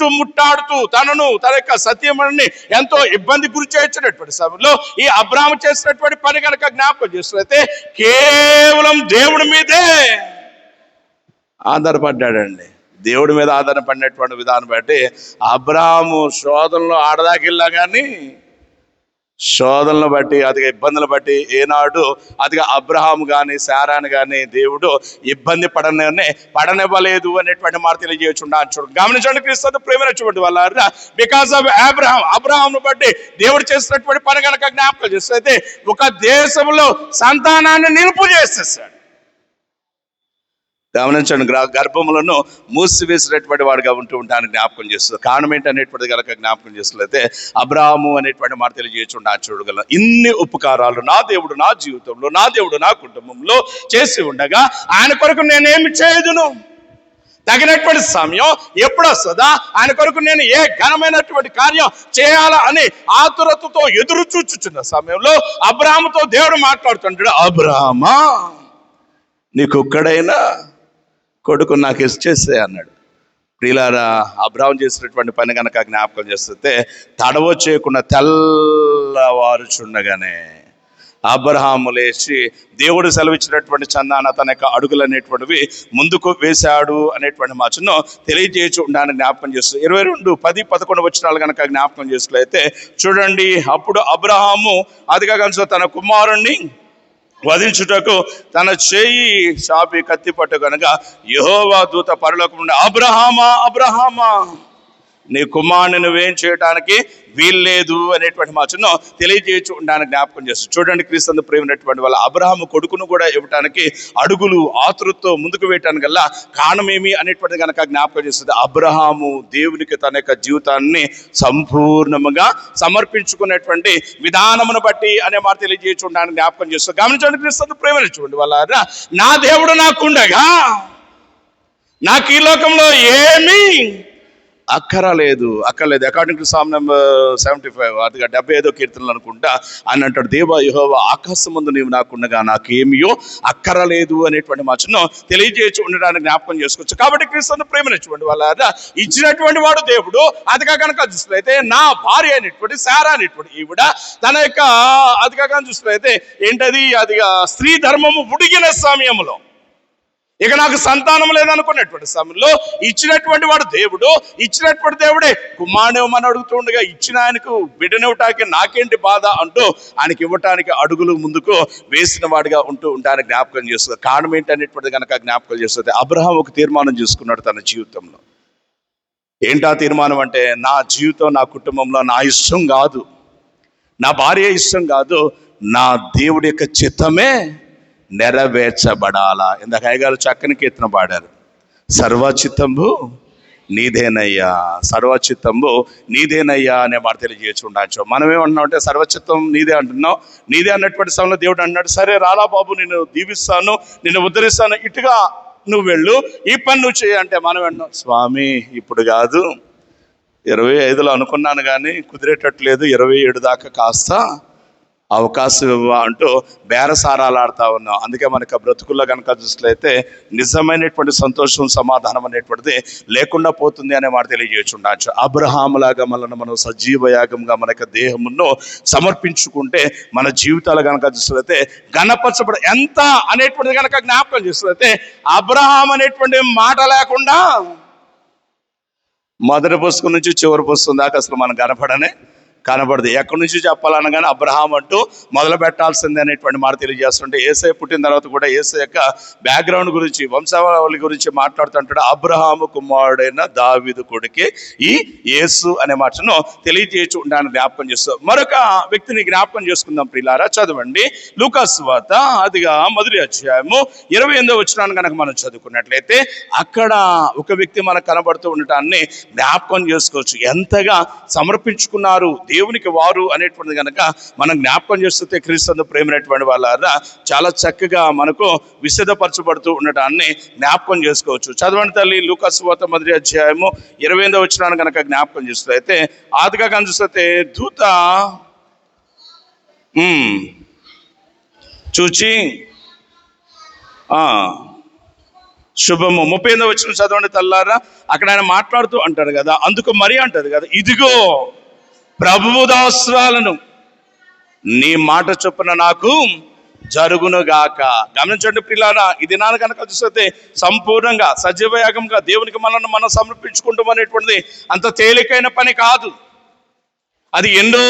S1: చుట్టుముట్టాడుతూ తనను, తన యొక్క సత్యమని ఎంతో ఇబ్బంది గురి చేయించినటువంటి సమయంలో ఈ అబ్రాహాము చేసినటువంటి పని కనుక జ్ఞాపకం చేస్తే కేవలం దేవుడి మీదే ఆధారపడ్డాడండి. దేవుడి మీద ఆధారపడినటువంటి విధానం బట్టి అబ్రాహాము శోధనలో ఆడదాకిల్లా కానీ శోధనలు బట్టి, అదిగా ఇబ్బందులు బట్టి ఏనాడు అదిగా అబ్రహాము కానీ శారాను కానీ దేవుడు ఇబ్బంది పడనివ్వలేదు అనేటువంటి మాట తెలియజేయచున్నాను. చూడండి, గమనించండి క్రీస్తు ప్రేమించినటువంటి వాళ్ళ, బికాస్ ఆఫ్ అబ్రహామును బట్టి దేవుడు చేసినటువంటి పని కనుక జ్ఞాపకం చేస్తే ఒక దేశంలో సంతానాన్ని నిలుపు చేసేసాడు. గమనించండి, గర్భములను మూసివేసినటువంటి వాడుగా ఉంటూ ఉంటాను జ్ఞాపకం చేస్తుంది. కారణం ఏంటి అనేటువంటిది కనుక జ్ఞాపకం చేస్తున్నట్లయితే అబ్రాహాము అనేటువంటి మాట తెలియజేయకుండా చూడగలం. ఇన్ని ఉపకారాలు నా దేవుడు నా జీవితంలో, నా దేవుడు నా కుటుంబంలో చేసి ఉండగా ఆయన కొరకు నేనేమి చేయదును? తగినటువంటి సమయం ఎప్పుడు వస్తుందా, ఆయన కొరకు నేను ఏ ఘనమైనటువంటి కార్యం చేయాలా అని ఆతురతతో ఎదురు చూచుచున్న సమయంలో అబ్రాహాముతో దేవుడు మాట్లాడుతుంటాడు. అబ్రాహామా, నీకు ఒక్కడైనా కొడుకు నాకు ఇచ్చేసే అన్నాడు. ప్రియులారా, అబ్రాహాము చేసినటువంటి పని కనుక జ్ఞాపకం చేస్తే తడవ చేయకుండా తెల్లవారుచుండగానే అబ్రాహాము లేచి దేవుడు సెలవిచ్చినటువంటి చందాన తన యొక్క అడుగులు అనేటువంటివి ముందుకు వేశాడు అనేటువంటి మాటను తెలియజేయచ్చు ఉండాలని జ్ఞాపకం చేస్తుంది. 22:10-11 వచనాలు కనుక జ్ఞాపకం చేసినట్లయితే చూడండి, అప్పుడు అబ్రాహాము అదిగా కనుక తన కుమారుణ్ణి వధించుటకు తన చేయి చాపి కత్తి పట్టు కనుక యెహోవా దూత పరలోకం నుండి, అబ్రహామా అబ్రహామా, నీ కుమారుని నువ్వేం చేయడానికి వీల్లేదు అనేటువంటి మాటను తెలియజేయచ్చు ఉండడానికి జ్ఞాపకం చేస్తుంది. చూడండి, క్రీస్తు ప్రేమైనటువంటి వాళ్ళ అబ్రహాము కొడుకును కూడా ఇవ్వటానికి అడుగులు ఆతురతో ముందుకు వేయటానికి గల కారణం ఏమి అనేటువంటిది కనుక జ్ఞాపకం చేస్తుంది. అబ్రహాము దేవునికి తన యొక్క జీవితాన్ని సంపూర్ణముగా సమర్పించుకునేటువంటి విధానమును బట్టి అనే మాట తెలియజేయచ్చు ఉండడానికి జ్ఞాపకం చేస్తుంది. గమనించండి, క్రీస్తు ప్రేమైనటువంటి వాళ్ళ, నా దేవుడు నాకుండగా నాకు ఈ లోకంలో ఏమీ అక్కర్లేదు. అకార్డింగ్ టు సామ్ నెంబర్ 75, అదిగా 75వ కీర్తనలు అనుకుంటా అని అంటాడు, దేవా యెహోవా ఆకాశం ముందు నీవు నాకుండగా నాకేమియో అక్కరలేదు అనేటువంటి మాటను తెలియజేయచ్చు ఉండడానికి జ్ఞాపకం చేసుకోవచ్చు. కాబట్టి క్రీస్తును ప్రేమించినటువంటి వాళ్ళ ఇచ్చినటువంటి వాడు దేవుడు. అదిగా కనుక చూసినట్లయితే నా భార్య అయినటువంటి శారా అనేటువంటి ఈవిడ తన యొక్క అదిగా కనుక చూసినట్లయితే ఏంటది, అదిగా స్త్రీ ధర్మము ఉడిగిన సమయంలో, ఇక నాకు సంతానం లేదనుకున్నటువంటి సమయంలో ఇచ్చినటువంటి వాడు దేవుడు. ఇచ్చినటువంటి దేవుడే కుమారుని ఇవ్వమని అడుగుతుండగా ఇచ్చిన ఆయనకు బిడ్డనివ్వటానికి నాకేంటి బాధ అంటూ ఆయనకి ఇవ్వటానికి అడుగులు ముందుకు వేసిన వాడిగా ఉంటూ ఉంటానికి జ్ఞాపకం చేస్తుంది. కారణం ఏంటనేటువంటిది కనుక జ్ఞాపకం చేస్తుంది. అబ్రహాం ఒక తీర్మానం చేసుకున్నాడు తన జీవితంలో. ఏంటా తీర్మానం అంటే, నా జీవితం, నా కుటుంబంలో నా ఇష్టం కాదు, నా భార్య ఇష్టం కాదు, నా దేవుడి యొక్క చిత్తమే నెరవేర్చబడాలా. ఇందాక అయ్యగారు చక్కని కీర్తన పాడారు, సర్వచిత్తంబు నీదేనయ్యా, సర్వచిత్తంబు నీదేనయ్యా అనే మాట తెలియజేయచ్చు. మనం ఏమంటున్నాం అంటే సర్వచిత్తం నీదే అంటున్నాం. నీదే అన్నటువంటి సమయంలో దేవుడు అన్నాడు, సరే రాలా బాబు, నిన్ను దీవిస్తాను, నిన్ను ఉద్ధరిస్తాను, ఇటుగా నువ్వు వెళ్ళు, ఈ పని నువ్వు చేయి అంటే మనం అంటున్నాం, స్వామి ఇప్పుడు కాదు, 25లో అనుకున్నాను కానీ కుదిరేటట్లేదు, 27 దాకా కాస్త అవకాశం అంటూ బేరసారాలు ఆడుతూ ఉన్నాం. అందుకే మనకు బ్రతుకుల్లో కనుక చూసినట్లయితే నిజమైనటువంటి సంతోషం, సమాధానం అనేటువంటిది లేకుండా పోతుంది అనే మాట తెలియజేస్తుండొచ్చు. అబ్రహాములాగా మనం సజీవ యాగంగా మనకు దేహమును సమర్పించుకుంటే మన జీవితాలు కనుక చూసినట్లయితే గణపరచబడ ఎంత అనేటువంటిది కనుక జ్ఞాపకం చేసినట్లయితే అబ్రహాం అనేటువంటి మాట లేకుండా మొదటి పుస్తకం నుంచి చివరి పుస్తకం దాకా అసలు మనం కనపడదు. ఎక్కడి నుంచి చెప్పాలనగానే అబ్రహాం అంటూ మొదలు పెట్టాల్సిందే అనేటువంటి మాట తెలియజేస్తుంటే, యేసయ్య పుట్టిన తర్వాత కూడా యేసయ్య యొక్క బ్యాక్గ్రౌండ్ గురించి, వంశావళి గురించి మాట్లాడుతుంటాడు. అబ్రహాము కుమారుడైన దావీదు కొడుకే ఈ యేసు అనే మాటను తెలియజేయచ్చు ఉంటాను జ్ఞాపకం చేస్తాం. మరొక వ్యక్తిని జ్ఞాపకం చేసుకుందాం ప్రియులారా. చదవండి లూకా సువార్త అదిగా మొదటి అధ్యాయము 28వ వచనాన్ని కనుక మనం చదువుకున్నట్లయితే అక్కడ ఒక వ్యక్తి మనకు కనబడుతూ ఉండటాన్ని జ్ఞాపకం చేసుకోవచ్చు. ఎంతగా సమర్పించుకున్నారు దేవునికి వారు అనేటువంటిది కనుక మనం జ్ఞాపకం చేస్తే క్రీస్తు ప్రేమైనటువంటి వాళ్ళ చాలా చక్కగా మనకు విశదపరచబడుతూ ఉండటాన్ని జ్ఞాపకం చేసుకోవచ్చు. చదవండి తల్లి లూకా సువార్త మొదటి అధ్యాయము 28వ వచనాన్ని కనుక జ్ఞాపకం చేస్తే ఆదిగా కనిపిస్తే దూత చూచి శుభము 38వ వచనం చదవండి తల్లారా. అక్కడ ఆయన మాట్లాడుతూ అంటాడు కదా, అందుకు మరి అంటది కదా, ఇదిగో ప్రభువు దాసురాలను, నీ మాట చొప్పున నాకు జరుగునుగాక. గమనించండి ప్రియులారా, ఈ దినాన్ని కనుక చూస్తే సంపూర్ణంగా సజీవయాగంగా దేవునికి మనం సమర్పించుకుంటాం అనేటువంటిది అంత తేలికైన పని కాదు. అది ఎన్నో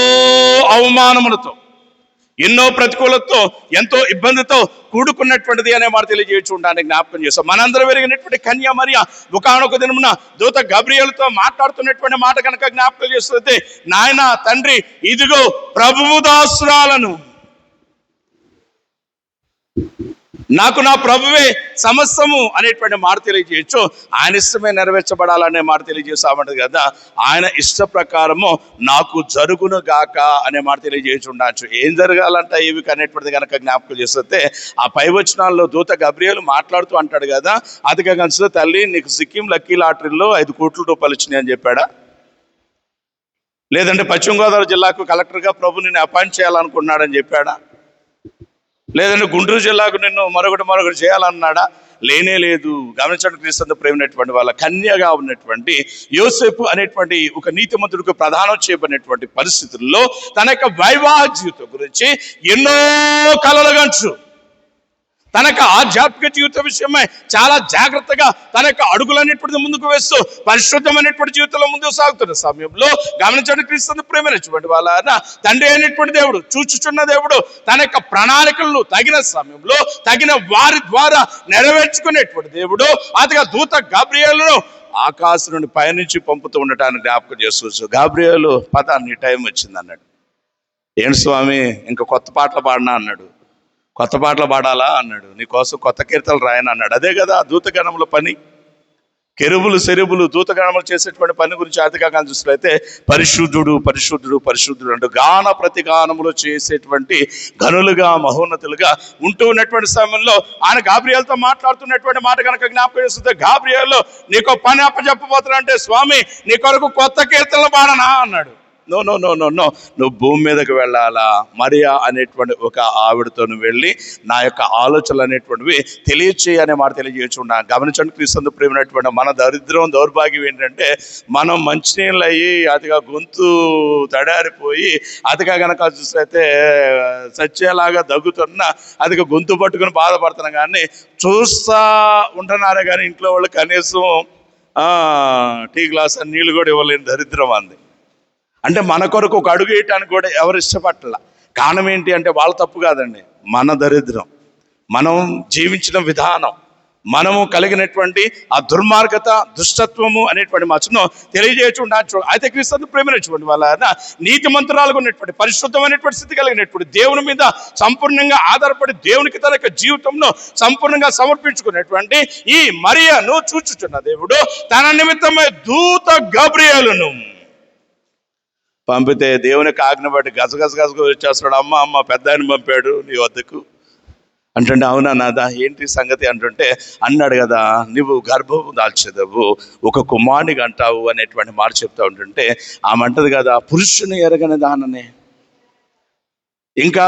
S1: అవమానములతో, ఎన్నో ప్రతికూలతతో, ఎంతో ఇబ్బందితో కూడుకున్నటువంటిది అనే మాట తెలియజేయచ్చు ఉండడానికి జ్ఞాపకం చేస్తాం. మనందరం పెరిగినటువంటి కన్య మరియ ఒకానొక దినమున దూత గబ్రియేలుతో మాట్లాడుతున్నటువంటి మాట కనుక జ్ఞాపకం చేస్తే, నాయన తండ్రి ఇదిగో ప్రభువు దాసురాలను, నాకు నా ప్రభువే సమస్తము అనేటువంటి మాట తెలియజేయచ్చు. ఆయన ఇష్టమే నెరవేర్చబడాలనే మాట తెలియజేస్తామంటది కదా. ఆయన ఇష్ట ప్రకారము నాకు జరుగును గాక అనే మాట తెలియజేయచ్చు ఉండొచ్చు. ఏం జరగాలంట ఇవి అనేటువంటిది కనుక జ్ఞాపకం చేస్తే ఆ పై వచనాల్లో దూత గబ్రియేలు మాట్లాడుతూ అంటాడు కదా, అదిగా కనిపిస్తే తల్లి నీకు సిక్కిం లక్కీ లాటరీలో 5 కోట్ల రూపాయలు వచ్చినాయి అని చెప్పాడా? లేదంటే పశ్చిమ గోదావరి జిల్లాకు కలెక్టర్గా ప్రభు నిన్ను అపాయింట్ చేయాలనుకున్నాడని చెప్పాడా? లేదంటే గుంటూరు జిల్లాకు నిన్ను మరొకటి చేయాలన్నాడా? లేనే లేదు. గమనించడం క్రీస్తు ప్రేమైనటువంటి వాళ్ళ కన్యగా ఉన్నటువంటి యోసేపు అనేటువంటి ఒక నీతిమంతుడికి ప్రధానం చేయబడినటువంటి పరిస్థితుల్లో తన యొక్క వైవాహిక జీవితం గురించి ఎన్నో కలలు గంచు, తన యొక్క ఆధ్యాత్మిక జీవిత విషయమై చాలా జాగ్రత్తగా తన యొక్క అడుగులన్నిటిని ముందుకు వేస్తూ పరిశుద్ధమైనటువంటి జీవితంలో ముందుకు సాగుతున్న సమయంలో గమనించండి క్రీస్తు ప్రేమైనటువంటి వాళ్ళ తండ్రి అయినటువంటి దేవుడు, చూచుచున్న దేవుడు తన యొక్క ప్రణాళికలను తగిన సమయంలో తగిన వారి ద్వారా నెరవేర్చుకునేటువంటి దేవుడు అదిగా దూత గబ్రియేలును ఆకాశం నుండి పైనుంచి పంపుతూ ఉండటాన్ని జ్ఞాపకం చేసుకోవచ్చు. గబ్రియేలు పద నీ టైం వచ్చింది అన్నాడు. ఏంటి స్వామి ఇంకా కొత్త పాటలు పాడినా అన్నాడు. కొత్త పాటలు పాడాలా అన్నాడు. నీకోసం కొత్త కీర్తనలు రాయని అన్నాడు. అదే కదా దూతగణముల పని. కెరుబులు సెరుబులు దూతగణములు చేసేటువంటి పని గురించి ఆర్థిక చూసినట్లయితే పరిశుద్ధుడు పరిశుద్ధుడు పరిశుద్ధుడు అంటూ గాన ప్రతిగానములు చేసేటువంటి గనులుగా మహోన్నతులుగా ఉంటూ ఉన్నటువంటి సమయంలో ఆయన గాబ్రియేలుతో మాట్లాడుతున్నటువంటి మాట కనుక జ్ఞాపకం చేస్తుంటే, గాబ్రియేలు నీకు పని అప్పచెప్పబోతున్నా స్వామి నీ కొరకు కొత్త కీర్తనలు పాడనా అన్నాడు. No no no no no నువ్వు భూమి మీదకి వెళ్ళాలా, మరియా అనేటువంటి ఒక ఆవిడతో నువ్వు వెళ్ళి నా యొక్క ఆలోచనలు అనేటువంటివి తెలియచేయ అనే మాట తెలియజేయచున్నా. గమనించండి క్రీస్తు ప్రేమైనటువంటి మన దరిద్రం దౌర్భాగ్యం ఏంటంటే మనం మంచినీళ్ళు అయ్యి అదిగా గొంతు తడారిపోయి అదిగా కనుక చూస్తే సచ్చేలాగా దగ్గుతున్నా అదిగా గొంతు పట్టుకుని బాధపడుతున్నాం. కానీ చూస్తా ఉంటున్నారే కానీ ఇంట్లో వాళ్ళు కనీసం టీ గ్లాస్ నీళ్ళు కూడా ఇవ్వలేని దరిద్రం అంది. అంటే మన కొరకు ఒక అడుగు వేయటానికి కూడా ఎవరు ఇష్టపట్టాల. కారణం ఏంటి అంటే వాళ్ళ తప్పు కాదండి, మన దరిద్రం, మనం జీవించిన విధానం, మనము కలిగినటువంటి ఆ దుర్మార్గత దుష్టత్వము అనేటువంటి మచ్చను తెలియజేయచ్చు. అయితే క్రీస్తు ప్రేమించినటువంటి వాళ్ళ నీతిమంతురాలుగా ఉన్నటువంటి పరిశుద్ధమైనటువంటి స్థితి కలిగినటువంటి దేవుని మీద సంపూర్ణంగా ఆధారపడి దేవునికి తన యొక్క జీవితంలో సంపూర్ణంగా సమర్పించుకున్నటువంటి ఈ మరియను చూచుచున్న దేవుడు తన నిమిత్తమై దూత గబ్రియేలును పంపితే దేవునికి ఆజ్ఞ బట్టి గసగస వచ్చేస్తాడు. అమ్మ పెద్ద ఆయన పంపాడు నీ వద్దకు అంటుంటే, అవునా నాదా ఏంటి సంగతి అంటుంటే, అన్నాడు కదా నువ్వు గర్భము దాల్చేదవు ఒక కుమారునిగా అంటావు అనేటువంటి మాట చెప్తా ఉంటుంటే ఆమె అంటది కదా, పురుషుని ఎరగని దాననే ఇంకా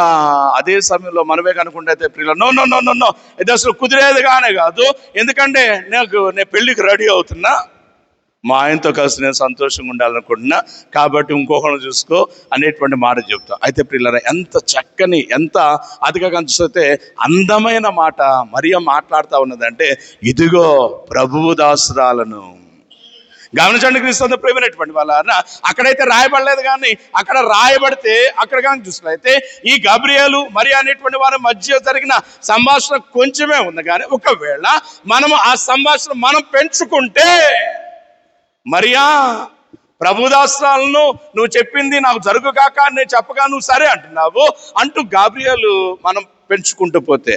S1: అదే సమయంలో మనమే కనుకుంటే అయితే ప్రియుల no no no no no ఇది అసలు కుదిరేదిగానే కాదు, ఎందుకంటే నేను పెళ్లికి రెడీ అవుతున్నా, మా ఆయనతో కలిసి నేను సంతోషంగా ఉండాలనుకుంటున్నా, కాబట్టి ఇంకొకరిని చూసుకో అనేటువంటి మాట చెప్తాం. అయితే ప్రియులారా, ఎంత చక్కని, ఎంత అదిగా కనిపిస్తే అందమైన మాట మరియ మాట్లాడుతూ ఉన్నదంటే, ఇదిగో ప్రభువు దాసురాలను. గమనించండి క్రీస్తు ప్రేమైనటువంటి వాళ్ళ, అక్కడైతే రాయబడలేదు, కానీ అక్కడ రాయబడితే అక్కడ కానీ చూసినట్లయితే ఈ గబ్రియేలు మరియ అనేటువంటి వారి మధ్య జరిగిన సంభాషణ కొంచెమే ఉంది. కానీ ఒకవేళ మనము ఆ సంభాషణ మనం పెంచుకుంటే, మరియా ప్రభుదాస్త్రాలను నువ్వు చెప్పింది నాకు జరుగుగాక నేను చెప్పగా నువ్వు సరే అంటున్నావు అంటూ గబ్రియేలు మనం పెంచుకుంటూ పోతే,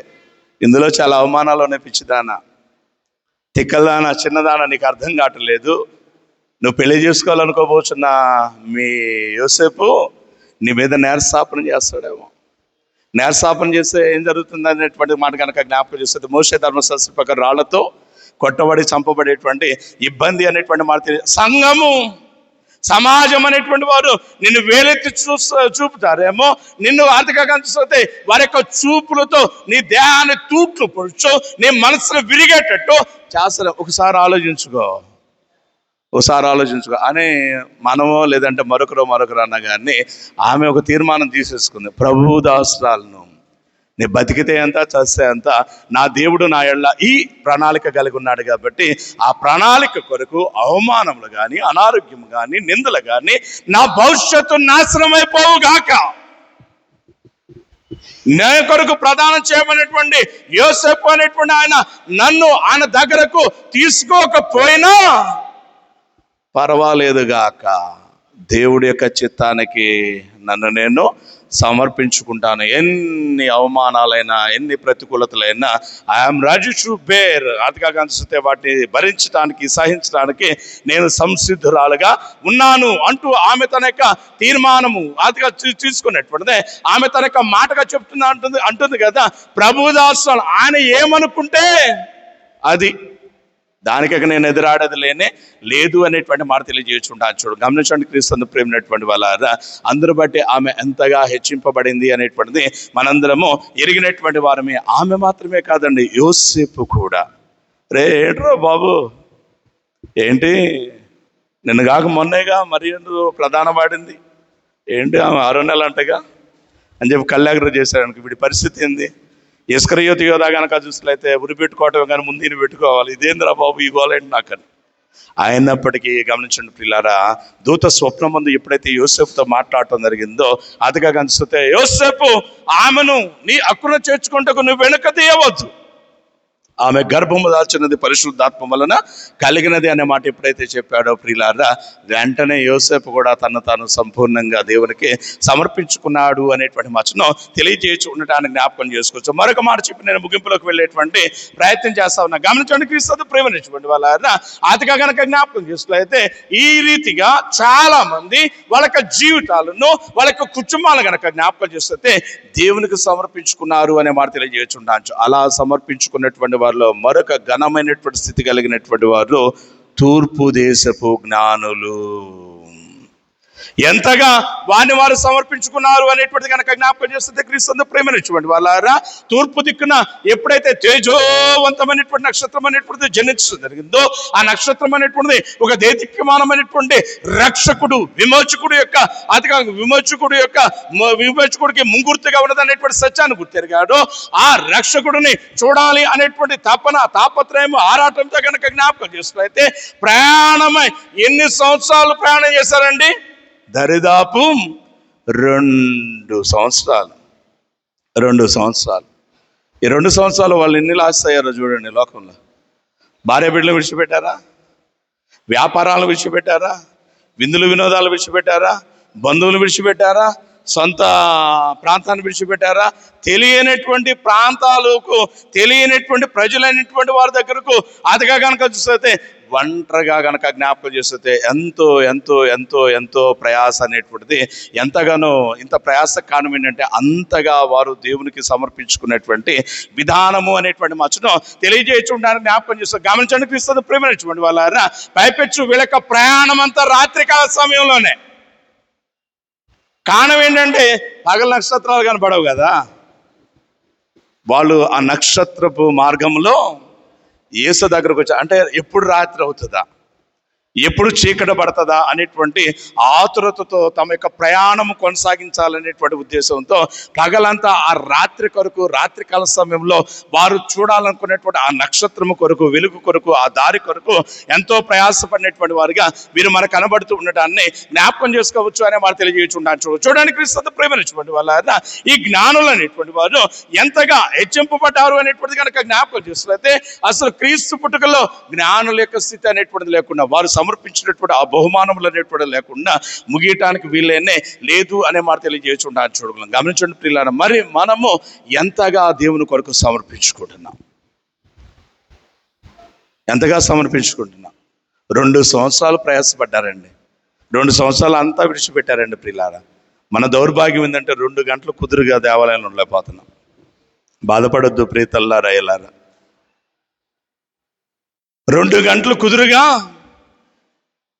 S1: ఇందులో చాలా అవమానాలు ఉన్నాయి. పిచ్చిదానా, తిక్కలదానా, చిన్నదానా, నీకు అర్థం కావట్లేదు. నువ్వు పెళ్లి చేసుకోవాలనుకోబోతున్న మీ యోసేపు నీ మీద నేరస్థాపన చేస్తాడేమో. నేరస్థాపన చేస్తే ఏం జరుగుతుంది అనేటువంటి మాట కనుక జ్ఞాపకం చేస్తుంది. మోషే ధర్మశాస్త్ర ప్రకారం రాళ్లతో కొట్టబడి చంపబడేటువంటి ఇబ్బంది అనేటువంటి మాట, సంఘము సమాజం అనేటువంటి వారు నిన్ను వేలెత్తి చూపుతారేమో, నిన్ను ఆర్థికంగా కనిపిస్తే వారి యొక్క చూపులతో నీ దేహాన్ని తూట్లు పొడుచు, నీ మనసును విరిగేటట్టు చేస్తారు. ఒకసారి ఆలోచించుకో అని మనమో లేదంటే మరొకరు అన్న కానీ ఆమె ఒక తీర్మానం తీసేసుకుంది. ప్రభువు దాసురాలను, నీ బతికితే ఎంత చస్తే ఎంత, నా దేవుడు నా ఎళ్ళ ఈ ప్రణాళిక కలిగి ఉన్నాడు కాబట్టి ఆ ప్రణాళిక కొరకు అవమానములు కానీ, అనారోగ్యం కానీ, నిందలు కానీ, నా భవిష్యత్తు నాశనం అయిపోవుగాక. నే కొరకు ప్రదానం చేయమనేటువంటి యోసేపు అనేటువంటి ఆయన దగ్గరకు తీసుకోకపోయినా పర్వాలేదుగాక, దేవుడి యొక్క చిత్తానికి నన్ను నేను సమర్పించుకుంటాను. ఎన్ని అవమానాలైనా, ఎన్ని ప్రతికూలతలైనా ఐఎమ్ రెడీ టు బేర్, అదిగా కనిపిస్తే వాటిని భరించడానికి, సహించడానికి నేను సంసిద్ధురాలుగా ఉన్నాను అంటూ ఆమె తన యొక్క తీర్మానము అదిగా తీసుకున్నటువంటిదే ఆమె తన యొక్క మాటగా చెప్తున్నా అంటుంది కదా. ప్రభుదాసు ఆయన ఏమనుకుంటే అది, దానికి నేను ఎదురాడేది లేదు అనేటువంటి మాట తెలియజేస్తుంటాను. చూడు, గమనించండి క్రీస్తు ప్రేమైనటువంటి వాళ్ళ, అందరూ బట్టి ఆమె ఎంతగా హెచ్చింపబడింది అనేటువంటిది మనందరము ఎరిగినటువంటి వారమే. ఆమె మాత్రమే కాదండి, యోసేపు కూడా. ఏంట్రో బాబు, ఏంటి నిన్ను కాక మొన్నేగా మరి ప్రధాన వాడింది ఏంటి, ఆమె 6 నెలలు అంటగా అని చెప్పి కళ్యాగ్ర చేశాడు. వీడి పరిస్థితి ఏంది? ఇస్కరియోతు యోధా కనుక చూసినట్లయితే ఉరి పెట్టుకోవటం కానీ ముందు పెట్టుకోవాలి, ఇదేంద్రా బాబు ఈ గోలేంటి నాకని. అయినప్పటికీ గమనించండి ప్రియులారా, దూత స్వప్నం ముందు ఎప్పుడైతే యోసేపుతో మాట్లాడటం జరిగిందో అదిగా కనిపిస్తే, యోసేపు ఆమెను నీ హక్కును చేర్చుకుంటకు నువ్వు వెనుక తీయవద్దు, ఆమె గర్భము దాల్చినది పరిశుద్ధాత్మ వలన కలిగినది అనే మాట ఎప్పుడైతే చెప్పాడో ప్రియులారా, వెంటనే యోసేపు కూడా తాను సంపూర్ణంగా దేవునికి సమర్పించుకున్నాడు అనేటువంటి మచ్చను తెలియజేసి ఉండటానికి జ్ఞాపకం చేసుకోవచ్చు. మరొక మాట చెప్పి నేను ముగింపులోకి వెళ్ళేటువంటి ప్రయత్నం చేస్తా ఉన్నా. గమనించండి క్రీస్తు ప్రేమించినటువంటి వాళ్ళ, అతిగా కనుక జ్ఞాపకం చేసుకున్నట్లయితే ఈ రీతిగా చాలా మంది వాళ్ళ యొక్క జీవితాలను, వాళ్ళ యొక్క కుటుంబాలను కనుక జ్ఞాపకం చేస్తే దేవునికి సమర్పించుకున్నారు అనే మాట తెలియజేస్తుండొచ్చు. అలా సమర్పించుకున్నటువంటి వారిలో మరొక ఘనమైనటువంటి స్థితి కలిగినటువంటి వారు తూర్పు దేశపు జ్ఞానులు. ఎంతగా వారు సమర్పించుకున్నారు అనేటువంటిది కనుక జ్ఞాపకం చేస్తే క్రీస్తు ప్రేమించినటువంటి వాళ్ళారా, తూర్పు దిక్కున ఎప్పుడైతే తేజోవంతమైనటువంటి నక్షత్రం అనేటువంటిది జనించడం జరిగిందో, ఆ నక్షత్రం అనేటువంటిది ఒక దేదీప్యమానమైనటువంటి రక్షకుడు, విమోచకుడికి ముంగుర్తుగా ఉన్నది అనేటువంటి సత్యాన్ని గుర్తెరిగాడు. ఆ రక్షకుడిని చూడాలి అనేటువంటి తాపత్రయం, ఆరాటంతో కనుక జ్ఞాపకం చేసినట్లయితే ప్రయాణమై ఎన్ని సంవత్సరాలు ప్రయాణం చేశారండి? దరిదాపు 2 సంవత్సరాలు. ఈ 2 సంవత్సరాలు వాళ్ళు ఎన్ని లాస్ అయ్యారో చూడండి. లోకంలో భార్య బిడ్డలు విడిచిపెట్టారా, వ్యాపారాలు విడిచిపెట్టారా, విందులు వినోదాలు విడిచిపెట్టారా, బంధువులు విడిచిపెట్టారా, సొంత ప్రాంతాన్ని విడిచిపెట్టారా, తెలియనటువంటి ప్రాంతాలకు, తెలియనటువంటి ప్రజలైనటువంటి వారి దగ్గరకు అదిగా కనుక చూస్తే ఒంటరిగా కనుక జ్ఞాపకం చేస్తే ఎంతో ఎంతో ఎంతో ఎంతో ప్రయాస అనేటువంటిది, ఎంతగానో ఇంత ప్రయాస కారణం ఏంటంటే అంతగా వారు దేవునికి సమర్పించుకునేటువంటి విధానము అనేటువంటి మచ్చను తెలియజేయడానికి జ్ఞాపకం చేస్తారు. గమనించండి క్రీస్తు ప్రేమించినటువంటి వాళ్ళ, పైపెచ్చు వీళ్ళ ప్రయాణం అంతా రాత్రికాల సమయంలోనే. కారణం ఏంటంటే పగల నక్షత్రాలు కనపడవు కదా. వాళ్ళు ఆ నక్షత్రపు మార్గంలో యేసు దగ్గరకు వచ్చారు. అంటే ఎప్పుడు రాత్రి అవుతుందా, ఎప్పుడు చీకటి పడుతుందా అనేటువంటి ఆతురతతో తమ యొక్క ప్రయాణం కొనసాగించాలనేటువంటి ఉద్దేశంతో పగలంతా ఆ రాత్రి కొరకు, రాత్రికాల సమయంలో వారు చూడాలనుకునేటువంటి ఆ నక్షత్రము కొరకు, వెలుగు కొరకు, ఆ దారి కొరకు ఎంతో ప్రయాసపడినటువంటి వారిగా వీరు మనకు కనబడుతూ ఉండడాన్ని జ్ఞాపకం చేసుకోవచ్చు అని వారు తెలియజేయుచున్నారు. చూడడానికి క్రీస్తు ప్రేమనిచ్చినటువంటి వాళ్ళ ఈ జ్ఞానులు అనేటువంటి వారు ఎంతగా హెచ్చింపబడ్డారు అనేటువంటిది కనుక జ్ఞాపకం చేస్తున్నట్లయితే అసలు క్రీస్తు పుట్టుకలో జ్ఞానుల యొక్క స్థితి అనేటువంటిది లేకుండా, వారు సమర్పించినటువంటి ఆ బహుమానములు అనేటువంటి లేకుండా ముగియటానికి వీళ్ళనే లేదు అనే మాట తెలియజేస్తున్నాను. చూడగలం. గమనించండి ప్రియులారా, మరి మనము ఎంతగా దేవుని కొరకు సమర్పించుకుంటున్నాం, ఎంతగా సమర్పించుకుంటున్నాం. 2 సంవత్సరాలు ప్రయాసపడ్డారండి, 2 సంవత్సరాలు అంతా విడిచిపెట్టారండి ప్రియులారా. మన దౌర్భాగ్యం ఏంటంటే 2 గంటలు కుదురుగా దేవాలయంలో ఉండలేకపోతున్నాం. బాధపడొద్దు ప్రియతల్లారా, అయ్యలారా. 2 గంటలు కుదురుగా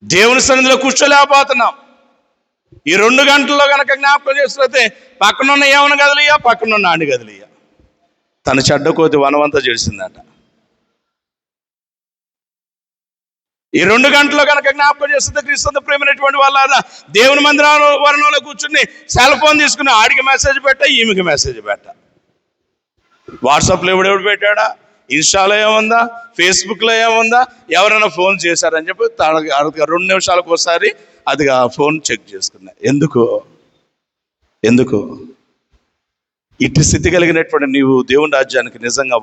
S1: దేవుని సన్నిధిలో కూర్చోలేకపోతున్నాం. ఈ 2 గంటల్లో కనుక జ్ఞాపకం చేస్తే పక్కనున్న ఏమని గదిలియా, పక్కనున్న ఆడి గదిలియా, తన చెడ్డ కోతి వనవంతా చేసిందట. ఈ 2 గంటల్లో కనుక జ్ఞాపకం చేస్తే క్రీస్తు ప్రేమైనటువంటి వాళ్ళ దేవుని మందిరంలో వరణంలో కూర్చుని సెల్ ఫోన్ తీసుకుని ఆడికి మెసేజ్ పెట్టా, ఈమెకి మెసేజ్ పెట్టా. వాట్సాప్లో ఎవడెవడు పెట్టాడా, ఇన్స్టాలో ఏముందా, ఫేస్బుక్లో ఏముందా, ఎవరైనా ఫోన్ చేశారని చెప్పి 2 నిమిషాలకు ఒకసారి అది ఫోన్ చెక్ చేసుకున్నా. ఎందుకు ఇటు స్థితి కలిగినటువంటి నీవు దేవుని రాజ్యానికి నిజంగా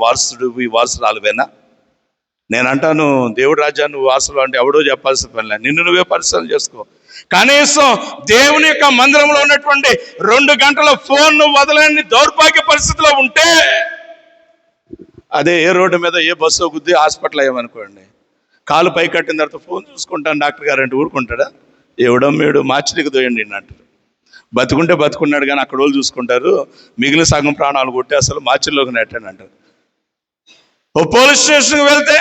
S1: వారసురాలువేనా? నేను అంటాను, దేవుడి రాజ్యాన్ని నువ్వు వారసులు అంటే ఎవడో చెప్పాల్సిన పనిలే, నిన్ను నువ్వే పరిశీలన చేసుకో. కనీసం దేవుని యొక్క మందిరంలో ఉన్నటువంటి 2 గంటల ఫోన్ వదలని దౌర్భాగ్య పరిస్థితిలో ఉంటే, అదే ఏ రోడ్డు మీద ఏ బస్సు గుద్ది హాస్పిటల్ అయ్యామనుకోండి, కాలు పై కట్టిన తర్వాత ఫోన్ చూసుకుంటాను డాక్టర్ గారు అంటే ఊరుకుంటాడా? ఎవడమ్మేడు మార్చిడికి దోయండి అంటారు. బతుకుంటే బతుకున్నాడు కానీ అక్కడ వాళ్ళు చూసుకుంటారు, మిగిలిన సగం ప్రాణాలు కొట్టి అసలు మార్చిల్లోకి నెట్టాను అంటారు. ఓ పోలీస్ స్టేషన్కి వెళ్తే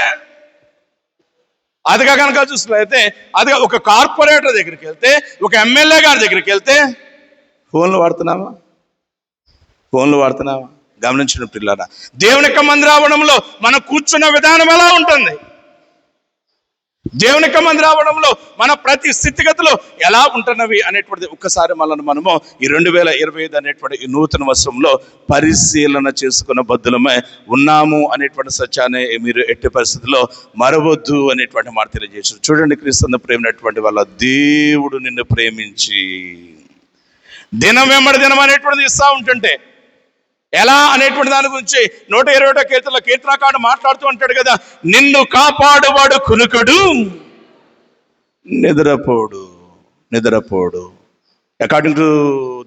S1: అదిగా కనుక చూసినట్లయితే, అదిగా ఒక కార్పొరేటర్ దగ్గరికి వెళ్తే, ఒక ఎమ్మెల్యే గారి దగ్గరికి వెళ్తే ఫోన్లు వాడుతున్నావా? గమనించిన పిల్లరా, దేవుని యొక్క మందిరావడంలో మనం కూర్చున్న విధానం ఎలా ఉంటుంది, దేవుని యొక్క మందిరావడంలో మన ప్రతి స్థితిగతులు ఎలా ఉంటున్నవి అనేటువంటిది ఒక్కసారి మనము ఈ 2025 అనేటువంటి ఈ నూతన వర్షంలో పరిశీలన చేసుకున్న బద్దులమై ఉన్నాము అనేటువంటి సత్యాన్ని మీరు ఎట్టి పరిస్థితుల్లో మరవద్దు అనేటువంటి మాట తెలియజేశారు. చూడండి, క్రీస్తు ప్రేమైనటువంటి వాళ్ళ దేవుడు నిన్ను ప్రేమించి దినం వెంబడి దినం అనేటువంటిది ఇస్తా ఉంటుంటే ఎలా అనేటువంటి దాని గురించి 121 కీర్తనలో కీర్తనకారుడు మాట్లాడుతూ ఉంటాడు కదా, నిన్ను కాపాడువాడు కునుకడు, నిద్రపోడు. According to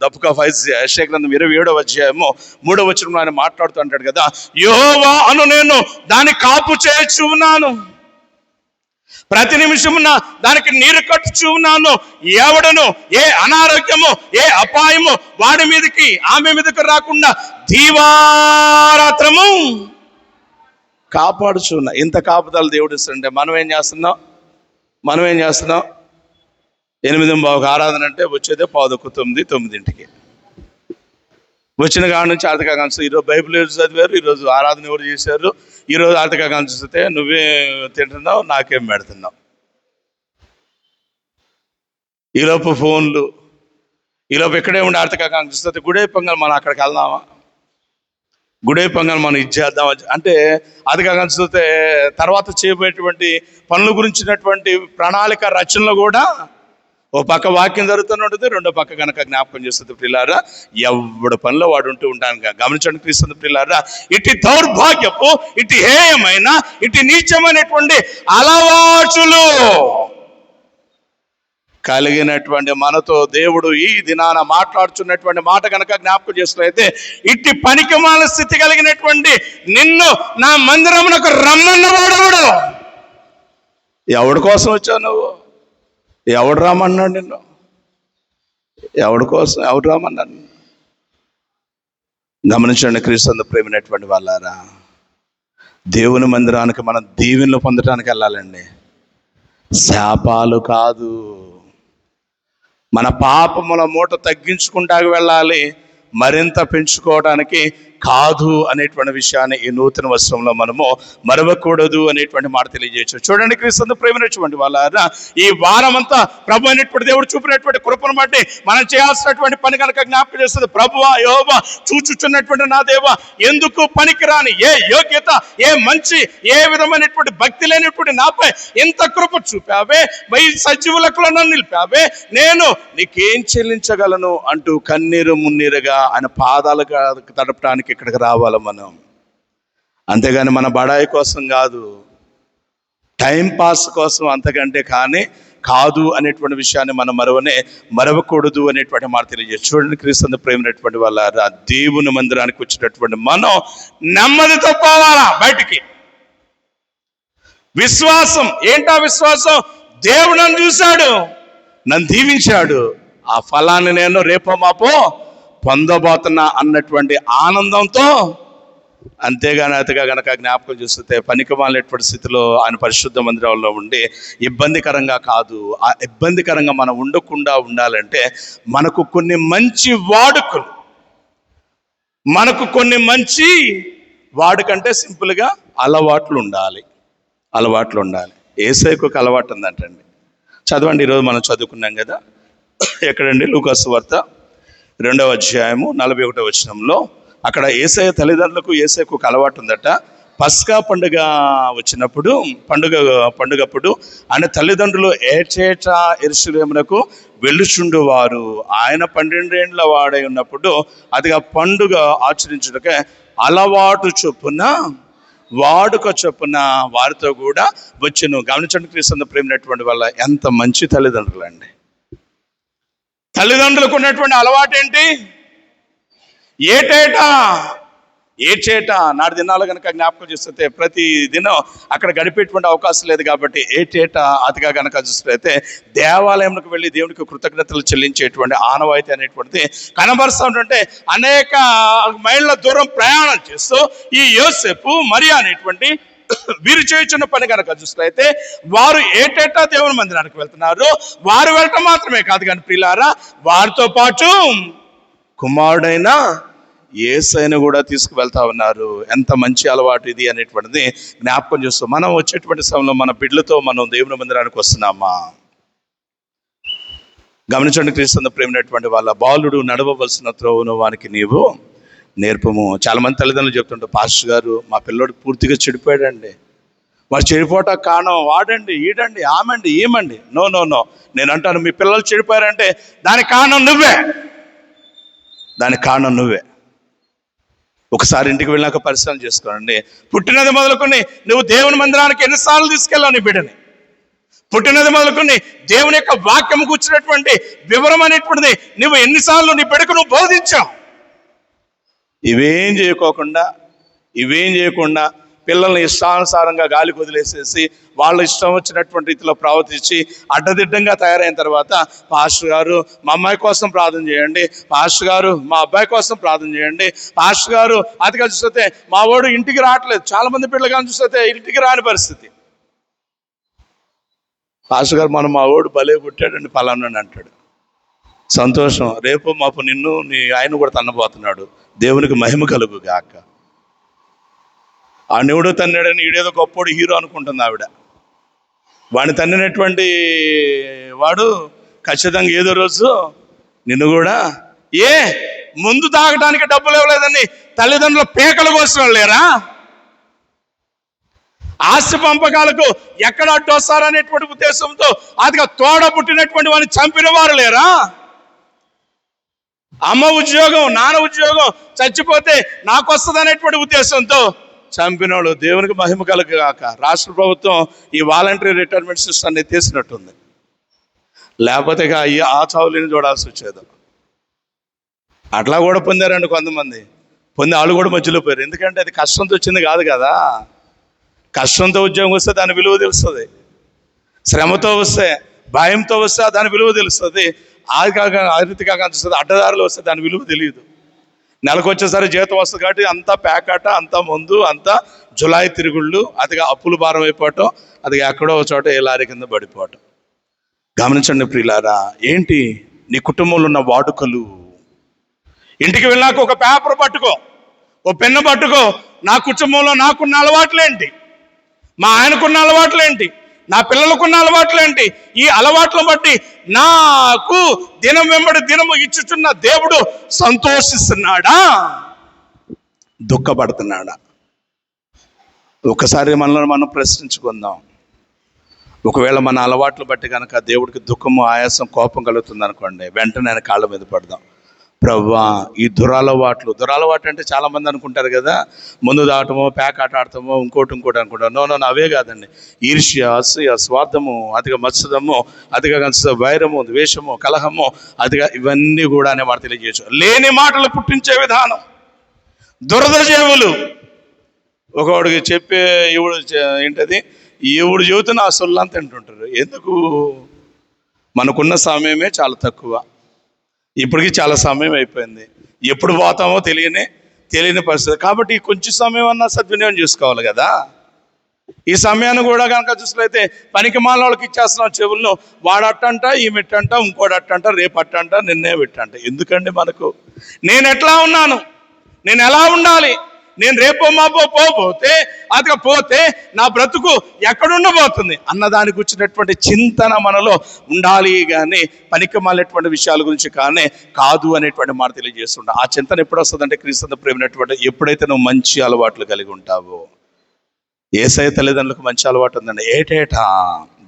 S1: the book of Isaiah, యెషయా గ్రంథం 27వ అధ్యాయము 3వ వచనంలో ఆయన మాట్లాడుతూ అంటాడు కదా, యెహోవా అను నేను దాన్ని కాపు చేయుచు ఉన్నాను, ప్రతి నిమిషమున దానికి నీరు కట్టుచూ ఉన్నాను, ఎవడను ఏ అనారోగ్యము ఏ అపాయము వాడి మీదకి ఆమె మీదకి రాకుండా దీవారాత్రము కాపాడుచున్నా. ఇంత కాపుదల దేవుడు ఇస్తుంటే మనం ఏం చేస్తున్నాం? 8:15 ఆరాధన అంటే వచ్చేదే 8:49 వచ్చిన కాడ నుంచి ఆర్థికాంక్ష. ఈరోజు బైబిల్ ఎవరు చదివారు, ఈరోజు ఆరాధన ఎవరు చేశారు, ఈరోజు ఆర్థికాంక్ష చూస్తే నువ్వే తింటున్నావు, నాకేం పెడుతున్నావు. ఈలోపు ఫోన్లు, ఈలోపు ఎక్కడే ఉండి ఆర్థికాంక్ష చూస్తే గుడే పొంగల్ మనం అక్కడికి వెళ్దామా, గుడే పొంగల్ మనం ఇచ్చేద్దామా అంటే ఆర్థికాంక్ష చూస్తే తర్వాత చేయబోయేటువంటి పనుల గురించినటువంటి ప్రణాళిక రచనలు కూడా ఓ పక్క వాక్యం జరుగుతూనే ఉంటుంది, రెండో పక్క కనుక జ్ఞాపకం చేస్తుంది. పిల్లారా, ఎవడి పనిలో వాడు ఉంటాను. గమనించండి క్రీస్తు పిల్లారా, ఇటు దౌర్భాగ్యపు, ఇటు హేయమైన, ఇటు నీచమైనటువంటి అలవాటులు కలిగినటువంటి మనతో దేవుడు ఈ దినాన మాట్లాడుచున్నటువంటి మాట కనుక జ్ఞాపకం చేసినట్లయితే, ఇట్టి పనికిమాల స్థితి కలిగినటువంటి నిన్ను నా మందిరమునకు రమ్మన్నవాడు ఎవడి కోసం వచ్చావు? నువ్వు ఎవడు రామన్నాడు నిన్ను? ఎవడు రామన్నాడు? గమనించండి క్రీస్తు ప్రేమైనటువంటి వాళ్ళారా, దేవుని మందిరానికి మనం దీవెనలు పొందడానికి వెళ్ళాలండి, శాపాలు కాదు. మన పాపముల మూట తగ్గించుకుంటా వెళ్ళాలి, మరింత పెంచుకోవడానికి కాదు అనేటువంటి విషయాన్ని ఈ నూతన వస్త్రంలో మనము మరవకూడదు అనేటువంటి మాట తెలియజేయచ్చు. చూడండి క్రీస్తు ప్రేమినటువంటి వాళ్ళ ఈ వారం అంతా ప్రభు అయినటువంటి దేవుడు చూపినటువంటి కృపను బట్టి మనం చేయాల్సినటువంటి పని కనుక జ్ఞాపకం చేస్తుంది. ప్రభువా యెహోవా చూచుచున్నటువంటి నా దేవా, ఎందుకు పనికిరాని ఏ యోగ్యత, ఏ మంచి, ఏ విధమైనటువంటి భక్తి లేనటువంటి నాపై ఇంత కృప చూపావే, సజీవులకు నన్ను నిలిపావే, నేను నీకేం చెల్లించగలను అంటూ కన్నీరు మున్నీరుగా ఆయన పాదాలు తడపడానికి ఇక్కడికి రావాలి మనం. అంతేగాని మన బడాయి కోసం కాదు, టైం పాస్ కోసం అంతకంటే కానీ కాదు అనేటువంటి విషయాన్ని మనం మరవకూడదు అనేటువంటి మాట తెలియజేసి. చూడండి క్రీస్తు ప్రేమైనటువంటి వాళ్ళ దేవుని మందిరానికి వచ్చినటువంటి మనం నెమ్మదితో పోవాలా బయటికి. విశ్వాసం ఏంటా విశ్వాసం? దేవుడు నన్ను చూశాడు, నన్ను దీవించాడు, ఆ ఫలాన్ని నేను రేపో మాపో పొందబోతున్నా అన్నటువంటి ఆనందంతో. అంతేగాని అతిగా గనక జ్ఞాపకం చూస్తే పనికిమాలినటువంటి స్థితిలో ఆయన పరిశుద్ధ మందిరంలో ఉండి ఇబ్బందికరంగా కాదు, ఆ ఇబ్బందికరంగా మనం ఉండకుండా ఉండాలంటే మనకు కొన్ని మంచి వాడుకలు, మనకు కొన్ని మంచి వాడుకంటే సింపుల్గా అలవాట్లు ఉండాలి. యేసయ్యకు ఒక అలవాటు ఉందంటండి. చదవండి, ఈరోజు మనం చదువుకున్నాం కదా, ఎక్కడండి? లూకాసు వార్త 2వ అధ్యాయము 41వ వచనంలో అక్కడ యేసయ్య తల్లిదండ్రులకు యేసయ్యకు ఒక అలవాటు ఉందట. పస్కా పండుగ వచ్చినప్పుడు పండుగప్పుడు ఆయన తల్లిదండ్రులు ఏచేటా యెరూషలేమునకు వెళ్ళుచుండువారు. ఆయన 12 ఏండ్ల వాడై ఉన్నప్పుడు అదిగా పండుగ ఆచరించుటకే అలవాటు చొప్పున వాడుక చొప్పున వారితో కూడా వచ్చును. గమనించండి క్రీస్తు ప్రేమైనటువంటి వాళ్ళ ఎంత మంచి తల్లిదండ్రులు అండి. తల్లిదండ్రులకు ఉన్నటువంటి అలవాటు ఏంటి? ఏటేటా నాటి దినాలు కనుక జ్ఞాపకం చేస్తే ప్రతి దినం అక్కడ గడిపేటువంటి అవకాశం లేదు కాబట్టి ఏటేటా అతిగా కనుక చూస్తే దేవాలయంలోకి వెళ్ళి దేవునికి కృతజ్ఞతలు చెల్లించేటువంటి ఆనవాయితీ అనేటువంటిది కనబరుస్తుంటే అనేక మైళ్ళ దూరం ప్రయాణం చేస్తూ ఈ యోసేపు మరియా అనేటువంటి వీరు చేయుచున్న పని కనుక చూస్తే వారు ఏటేటా దేవుని మందిరానికి వెళ్తున్నారు. వారు వెళ్ళటం మాత్రమే కాదు కానీ ప్రియులారా, వారితో పాటు కుమారుడైన యేసయ్యను కూడా తీసుకువెళ్తా ఉన్నారు. ఎంత మంచి అలవాటు ఇది అనేటువంటిది జ్ఞాపకం చేస్తూ మనం వచ్చేటువంటి సమయంలో మన బిడ్డలతో మనం దేవుని మందిరానికి వస్తున్నామా? గమనించండి క్రీస్తు ప్రేమైనటువంటి వాళ్ళ బాలుడు నడవవలసిన త్రోవను వానికి నీవు నేర్పము. చాలామంది తల్లిదండ్రులు చెప్తుంటారు, పాస్టర్ గారు మా పిల్లోడు పూర్తిగా చెడిపోయాడండి, వాడు చెడిపోవటం కారణం వాడండి, ఈడండి, ఆమండి, ఈమండి. నో, నేను అంటాను, మీ పిల్లలు చెడిపోయారంటే దానికి కారణం నువ్వే. ఒకసారి ఇంటికి వెళ్ళాక పరిశీలన చేసుకోండి. పుట్టినది మొదలుకొని నువ్వు దేవుని మందిరానికి ఎన్నిసార్లు తీసుకెళ్ళావు నీ బిడ్డని? పుట్టినది మొదలుకొని దేవుని యొక్క వాక్యం కూర్చున్నటువంటి వివరం అనేటువంటిది నువ్వు ఎన్నిసార్లు నీ బిడ్డకు నువ్వు బోధించావు? ఇవేం చేయకుండా పిల్లల్ని ఇష్టానుసారంగా గాలికి వదిలేసేసి వాళ్ళ ఇష్టం వచ్చినటువంటి రీతిలో ప్రవర్తించి అడ్డదిడ్డంగా తయారైన తర్వాత, పాస్టర్ గారు మా అమ్మాయి కోసం ప్రార్థన చేయండి, పాస్టర్ గారు మా అబ్బాయి కోసం ప్రార్థన చేయండి, పాస్టర్ గారు అతిగా చూస్తే మా వాడు ఇంటికి రావట్లేదు. చాలా మంది పిల్లలు కానీ చూస్తే ఇంటికి రాని పరిస్థితి. పాస్టర్ గారు మా వాడు భలే పుట్టాడండి పలానా అంటాడు. సంతోషం, రేపు మాపు నిన్ను నీ ఆయన కూడా తన్నబోతున్నాడు. దేవునికి మహిమ కలుగు గాక. ఆ దేవుడు తన్నాడని ఈడేదో గొప్పోడు హీరో అనుకుంటుంది ఆవిడ. వాడిని తన్నినటువంటి వాడు ఖచ్చితంగా ఏదో రోజు నిన్ను కూడా ముందు తాగడానికి డబ్బులు ఇవ్వలేదని తల్లిదండ్రుల పేకల కోసం లేరా? ఆస్తి పంపకాలకు ఎక్కడ అడ్డొస్తారనేటువంటి ఉద్దేశంతో అదిగా తోడ పుట్టినటువంటి వాడిని చంపిన వారు లేరా? అమ్మ ఉద్యోగం, నాన్న ఉద్యోగం చచ్చిపోతే నాకు వస్తుంది అనేటువంటి ఉద్దేశంతో చంపినోడు. దేవునికి మహిమ కలుగాక. రాష్ట్ర ప్రభుత్వం ఈ వాలంటరీ రిటైర్మెంట్ సిస్టమ్ని తీసినట్టుంది, లేకపోతే ఆ చావులని చూడాల్సి వచ్చేది. అట్లా కూడా పొందారండి కొంతమంది. వాళ్ళు కూడా మధ్యలో పోయారు. ఎందుకంటే అది కష్టంతో వచ్చింది కాదు కదా. కష్టంతో ఉద్యోగం వస్తే దాని విలువ తెలుస్తుంది, శ్రమతో వస్తే, భయంతో వస్తే దాని విలువ తెలుస్తుంది. ఆదిగా కనిపిస్తుంది. అడ్డదారులు వస్తే దాని విలువ తెలియదు. నెలకు వచ్చేసరి జీతం వస్తుంది కాబట్టి అంతా ప్యాకాట, అంతా మందు, అంతా జులాయి తిరుగుళ్ళు, అదిగా అప్పులు భారం అయిపోవటం, అది ఎక్కడో చోట ఏ లారీ కింద పడిపోవటం. గమనించండి ప్రియులారా, ఏంటి నీ కుటుంబంలో ఉన్న వాడుకలు. ఇంటికి వెళ్ళాక ఒక పేపర్ పట్టుకో, ఓ పెన్ను పట్టుకో. నా కుటుంబంలో నాకున్న అలవాట్లేంటి, మా ఆయనకున్న అలవాట్లేంటి, నా పిల్లలకున్న అలవాట్లేంటి, ఈ అలవాట్లను బట్టి నాకు దినం వెంబడి దినము ఇచ్చుచున్న దేవుడు సంతోషిస్తున్నాడా, దుఃఖపడుతున్నాడా? ఒకసారి మనల్ని మనం ప్రశ్నించుకుందాం. ఒకవేళ మన అలవాట్లు బట్టి కనుక దేవుడికి దుఃఖము, ఆయాసం, కోపం కలుగుతుంది అనుకోండి, వెంటనే ఆయన కాళ్ళ మీద పడదాం. ప్రభువా, ఈ దురలవాట్లు అంటే చాలామంది అనుకుంటారు కదా, ముందు దాటమో, పేకాట ఆడతామో, ఇంకోటి అనుకుంటారు. నో, అవే కాదండి. ఈర్ష్య, అసూయ, స్వార్థము, అతిగా మత్సరము, అతిగా వైరము, ద్వేషము, కలహము, అతిగా ఇవన్నీ కూడా అనే మాట తెలియజేయచ్చు. లేని మాటలు పుట్టించే విధానం, దురద చెవులు. ఒకడికి చెప్పే ఏంటది, ఎవడు చెబుతున్న ఆ సొల్లంతా తింటుంటారు. ఎందుకు? మనకున్న సమయమే చాలా తక్కువ. ఇప్పటికీ చాలా సమయం అయిపోయింది. ఎప్పుడు పోతామో తెలియని పరిస్థితి. కాబట్టి కొంచెం సమయం అన్నా సద్వినియోగం చేసుకోవాలి కదా. ఈ సమయాన్ని కూడా కనుక చూసినట్లయితే పనికి మాలిన వాళ్ళకి ఇచ్చేస్తున్నాం చెవులను. వాడట్టంట, ఈమె ఎట్టంట, ఇంకోటి అట్టంట, రేపు అట్టంట, నిన్నే పెట్టంట. ఎందుకండి మనకు? నేను ఎట్లా ఉన్నాను, నేను ఎలా ఉండాలి, నేను రేపో మాపో పోతే అదిగా పోతే నా బ్రతుకు ఎక్కడుండబోతుంది అన్నదానికి వచ్చినటువంటి చింతన మనలో ఉండాలి. కానీ పనికి మాలినటువంటి విషయాల గురించి కాదు అనేటువంటి మాట తెలియజేస్తుంటా. ఆ చింతన ఎప్పుడు వస్తుందంటే, క్రీస్తు ప్రేమైనటువంటి ఎప్పుడైతే నువ్వు మంచి అలవాట్లు కలిగి ఉంటావో. యేసయ్య తల్లిదండ్రులకు మంచి అలవాటు ఉందండి. ఏటేటా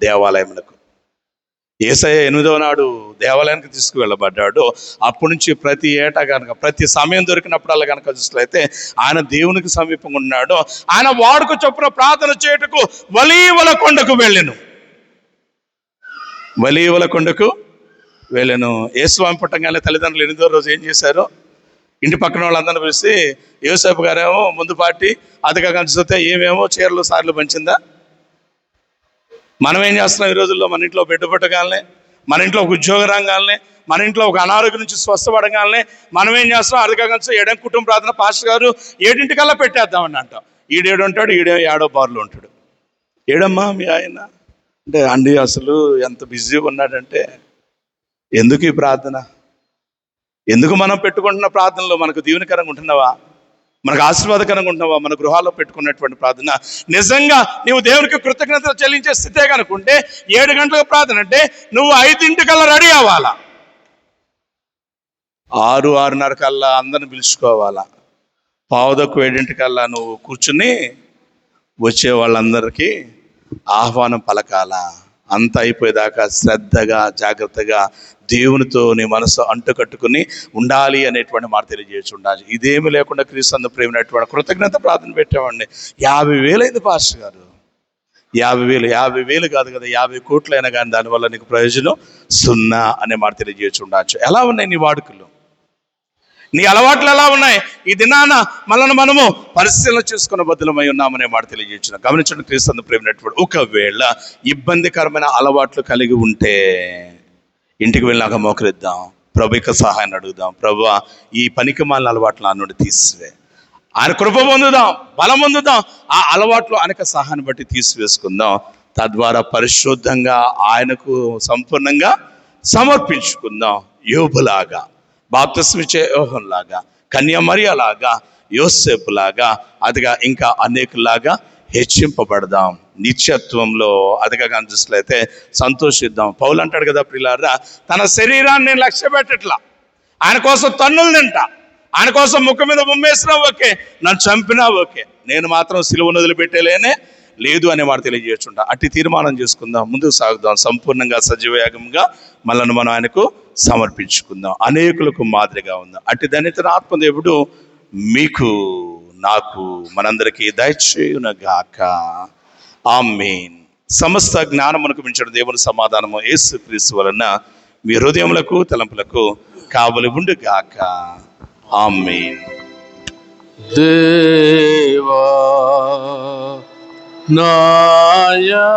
S1: దేవాలయములకు. యేసయ్య 8వ నాడు దేవాలయానికి తీసుకువెళ్ళబడ్డాడు. అప్పటి నుంచి ప్రతి ఏటా కనుక, ప్రతి సమయం దొరికినప్పుడల్లా కనుక చూసినట్లయితే ఆయన దేవునికి సమీపంగా ఉన్నాడు. ఆయన వాడుకు చొప్పున ప్రార్థన చేయుటకు ఒలీవల కొండకు వెళ్ళెను. యేసుస్వామి పుట్టంగానే తల్లిదండ్రులు 8వ రోజు ఏం చేశారు? ఇంటి పక్కన వాళ్ళందరినీ పిలిచి, యోసేపు గారేమో ముందు పార్టీ, అదిగా కనిపిస్తే ఏమేమో చీరలు సార్లు పంచిందా? మనం ఏం చేస్తున్నాం ఈ రోజుల్లో? మన ఇంట్లో పెట్టుబట్టగానే, మన ఇంట్లో ఒక ఉద్యోగ రంగాలనే, మన ఇంట్లో ఒక అనారోగ్యం నుంచి స్వస్థపడగానే మనం ఏం చేస్తున్నాం? అదిగా కనిపిస్తే ఏడం కుటుంబ ప్రార్థన పాస్టర్ గారు 7 పెట్టేద్దామని అంటాం. ఈడేడు ఉంటాడు, ఏడో బార్లు ఉంటాడు. ఏడమ్మా మీ ఆయన అంటే, అండి అసలు ఎంత బిజీగా ఉన్నాడంటే. ఎందుకు ఈ ప్రార్థన? ఎందుకు మనం పెట్టుకుంటున్న ప్రార్థనలో మనకు దీవెనకరంగా ఉంటున్నావా, మనకు ఆశీర్వాదకరంగా ఉంటున్నావా? మన గృహాల్లో పెట్టుకున్నటువంటి ప్రార్థన నిజంగా నీవు దేవునికి కృతజ్ఞతలు చెల్లించే స్థితే కనుకుంటే 7 గంటలకు ప్రార్థన అంటే నువ్వు 5 రెడీ అవ్వాలా, 6:30 అందరిని పిలుచుకోవాలా, 7:15 నువ్వు కూర్చుని వచ్చే వాళ్ళందరికీ ఆహ్వానం పలకాలా. అంత అయిపోయేదాకా శ్రద్ధగా, జాగ్రత్తగా దేవునితో నీ మనసు అంటుకట్టుకుని ఉండాలి అనేటువంటి మాట తెలియజేసి ఉండాలి. ఇదేమి లేకుండా క్రీస్తు ప్రేమైనటువంటి కృతజ్ఞత ప్రార్థన పెట్టామండి. 50,000 అయింది పాస్టర్ గారు. 50,000 కాదు కదా, 50 కోట్లైనా కానీ దానివల్ల నీకు ప్రయోజనం 0 అనే మాట తెలియజేసి ఉండొచ్చు. ఎలా ఉన్నాయి నీ వాడుకలు, నీ అలవాట్లు ఎలా ఉన్నాయి? ఈ దినాన మనము పరిశీలన చేసుకున్న బదులమై ఉన్నామనే మాట తెలియజేసిన. గమనించండి, క్రీస్తు ప్రేమైనటువంటి ఒకవేళ ఇబ్బందికరమైన అలవాట్లు కలిగి ఉంటే ఇంటికి వెళ్ళాక మోకరిద్దాం, ప్రభుకి సహాయాన్ని అడుగుదాం. ప్రభువా, ఈ పనికి మాలిన అలవాట్లు నా నుండి తీసివే. ఆయన కృప పొందుదాం, బలం పొందుదాం. ఆ అలవాట్లు ఆయనకు సహాయాన్ని బట్టి తీసివేసుకుందాం. తద్వారా పరిశుద్ధంగా ఆయనకు సంపూర్ణంగా సమర్పించుకుందాం. యోబులాగా, బాప్తిస్మిచ్చే యోహన్లాగా, కన్యమరియలాగా, యోసేపులాగా, అదిగా ఇంకా అనేకులాగా హెచ్చింపబడదాం. నిత్యత్వంలో అదిగా కనిపిస్తున్నట్లయితే సంతోషిద్దాం. పౌలు అంటాడు కదా, ప్రియులారా, తన శరీరాన్ని నేను లక్ష్య పెట్టట్లా, ఆయన కోసం తన్నులు తింటా, ఆయన కోసం ముఖం మీద ఉమ్మేసినా ఓకే, నన్ను చంపినా ఓకే, నేను మాత్రం సిలువను వదిలిపెట్టేలేనే లేదు అనే మాట తెలియజేస్తుంటా. అట్టి తీర్మానం చేసుకుందాం, ముందుకు సాగుదాం. సంపూర్ణంగా సజీవయాగంగా మనల్ని మనం ఆయనకు సమర్పించుకుందాం. అనేకులకు మాదిరిగా ఉందాం. అట్టి ధన్యతను ఆత్మదేవుడు మీకు, నాకు, మనందరికీ దయచేయునుగాక. ఆమేన్. సమస్త జ్ఞానమునకు మించిన దేవుని సమాధానము యేసుక్రీస్తు వలన మీ హృదయములకు తలంపులకు కావలి ఉండుగాక. ఆమేన్.
S2: దేవా నాయందు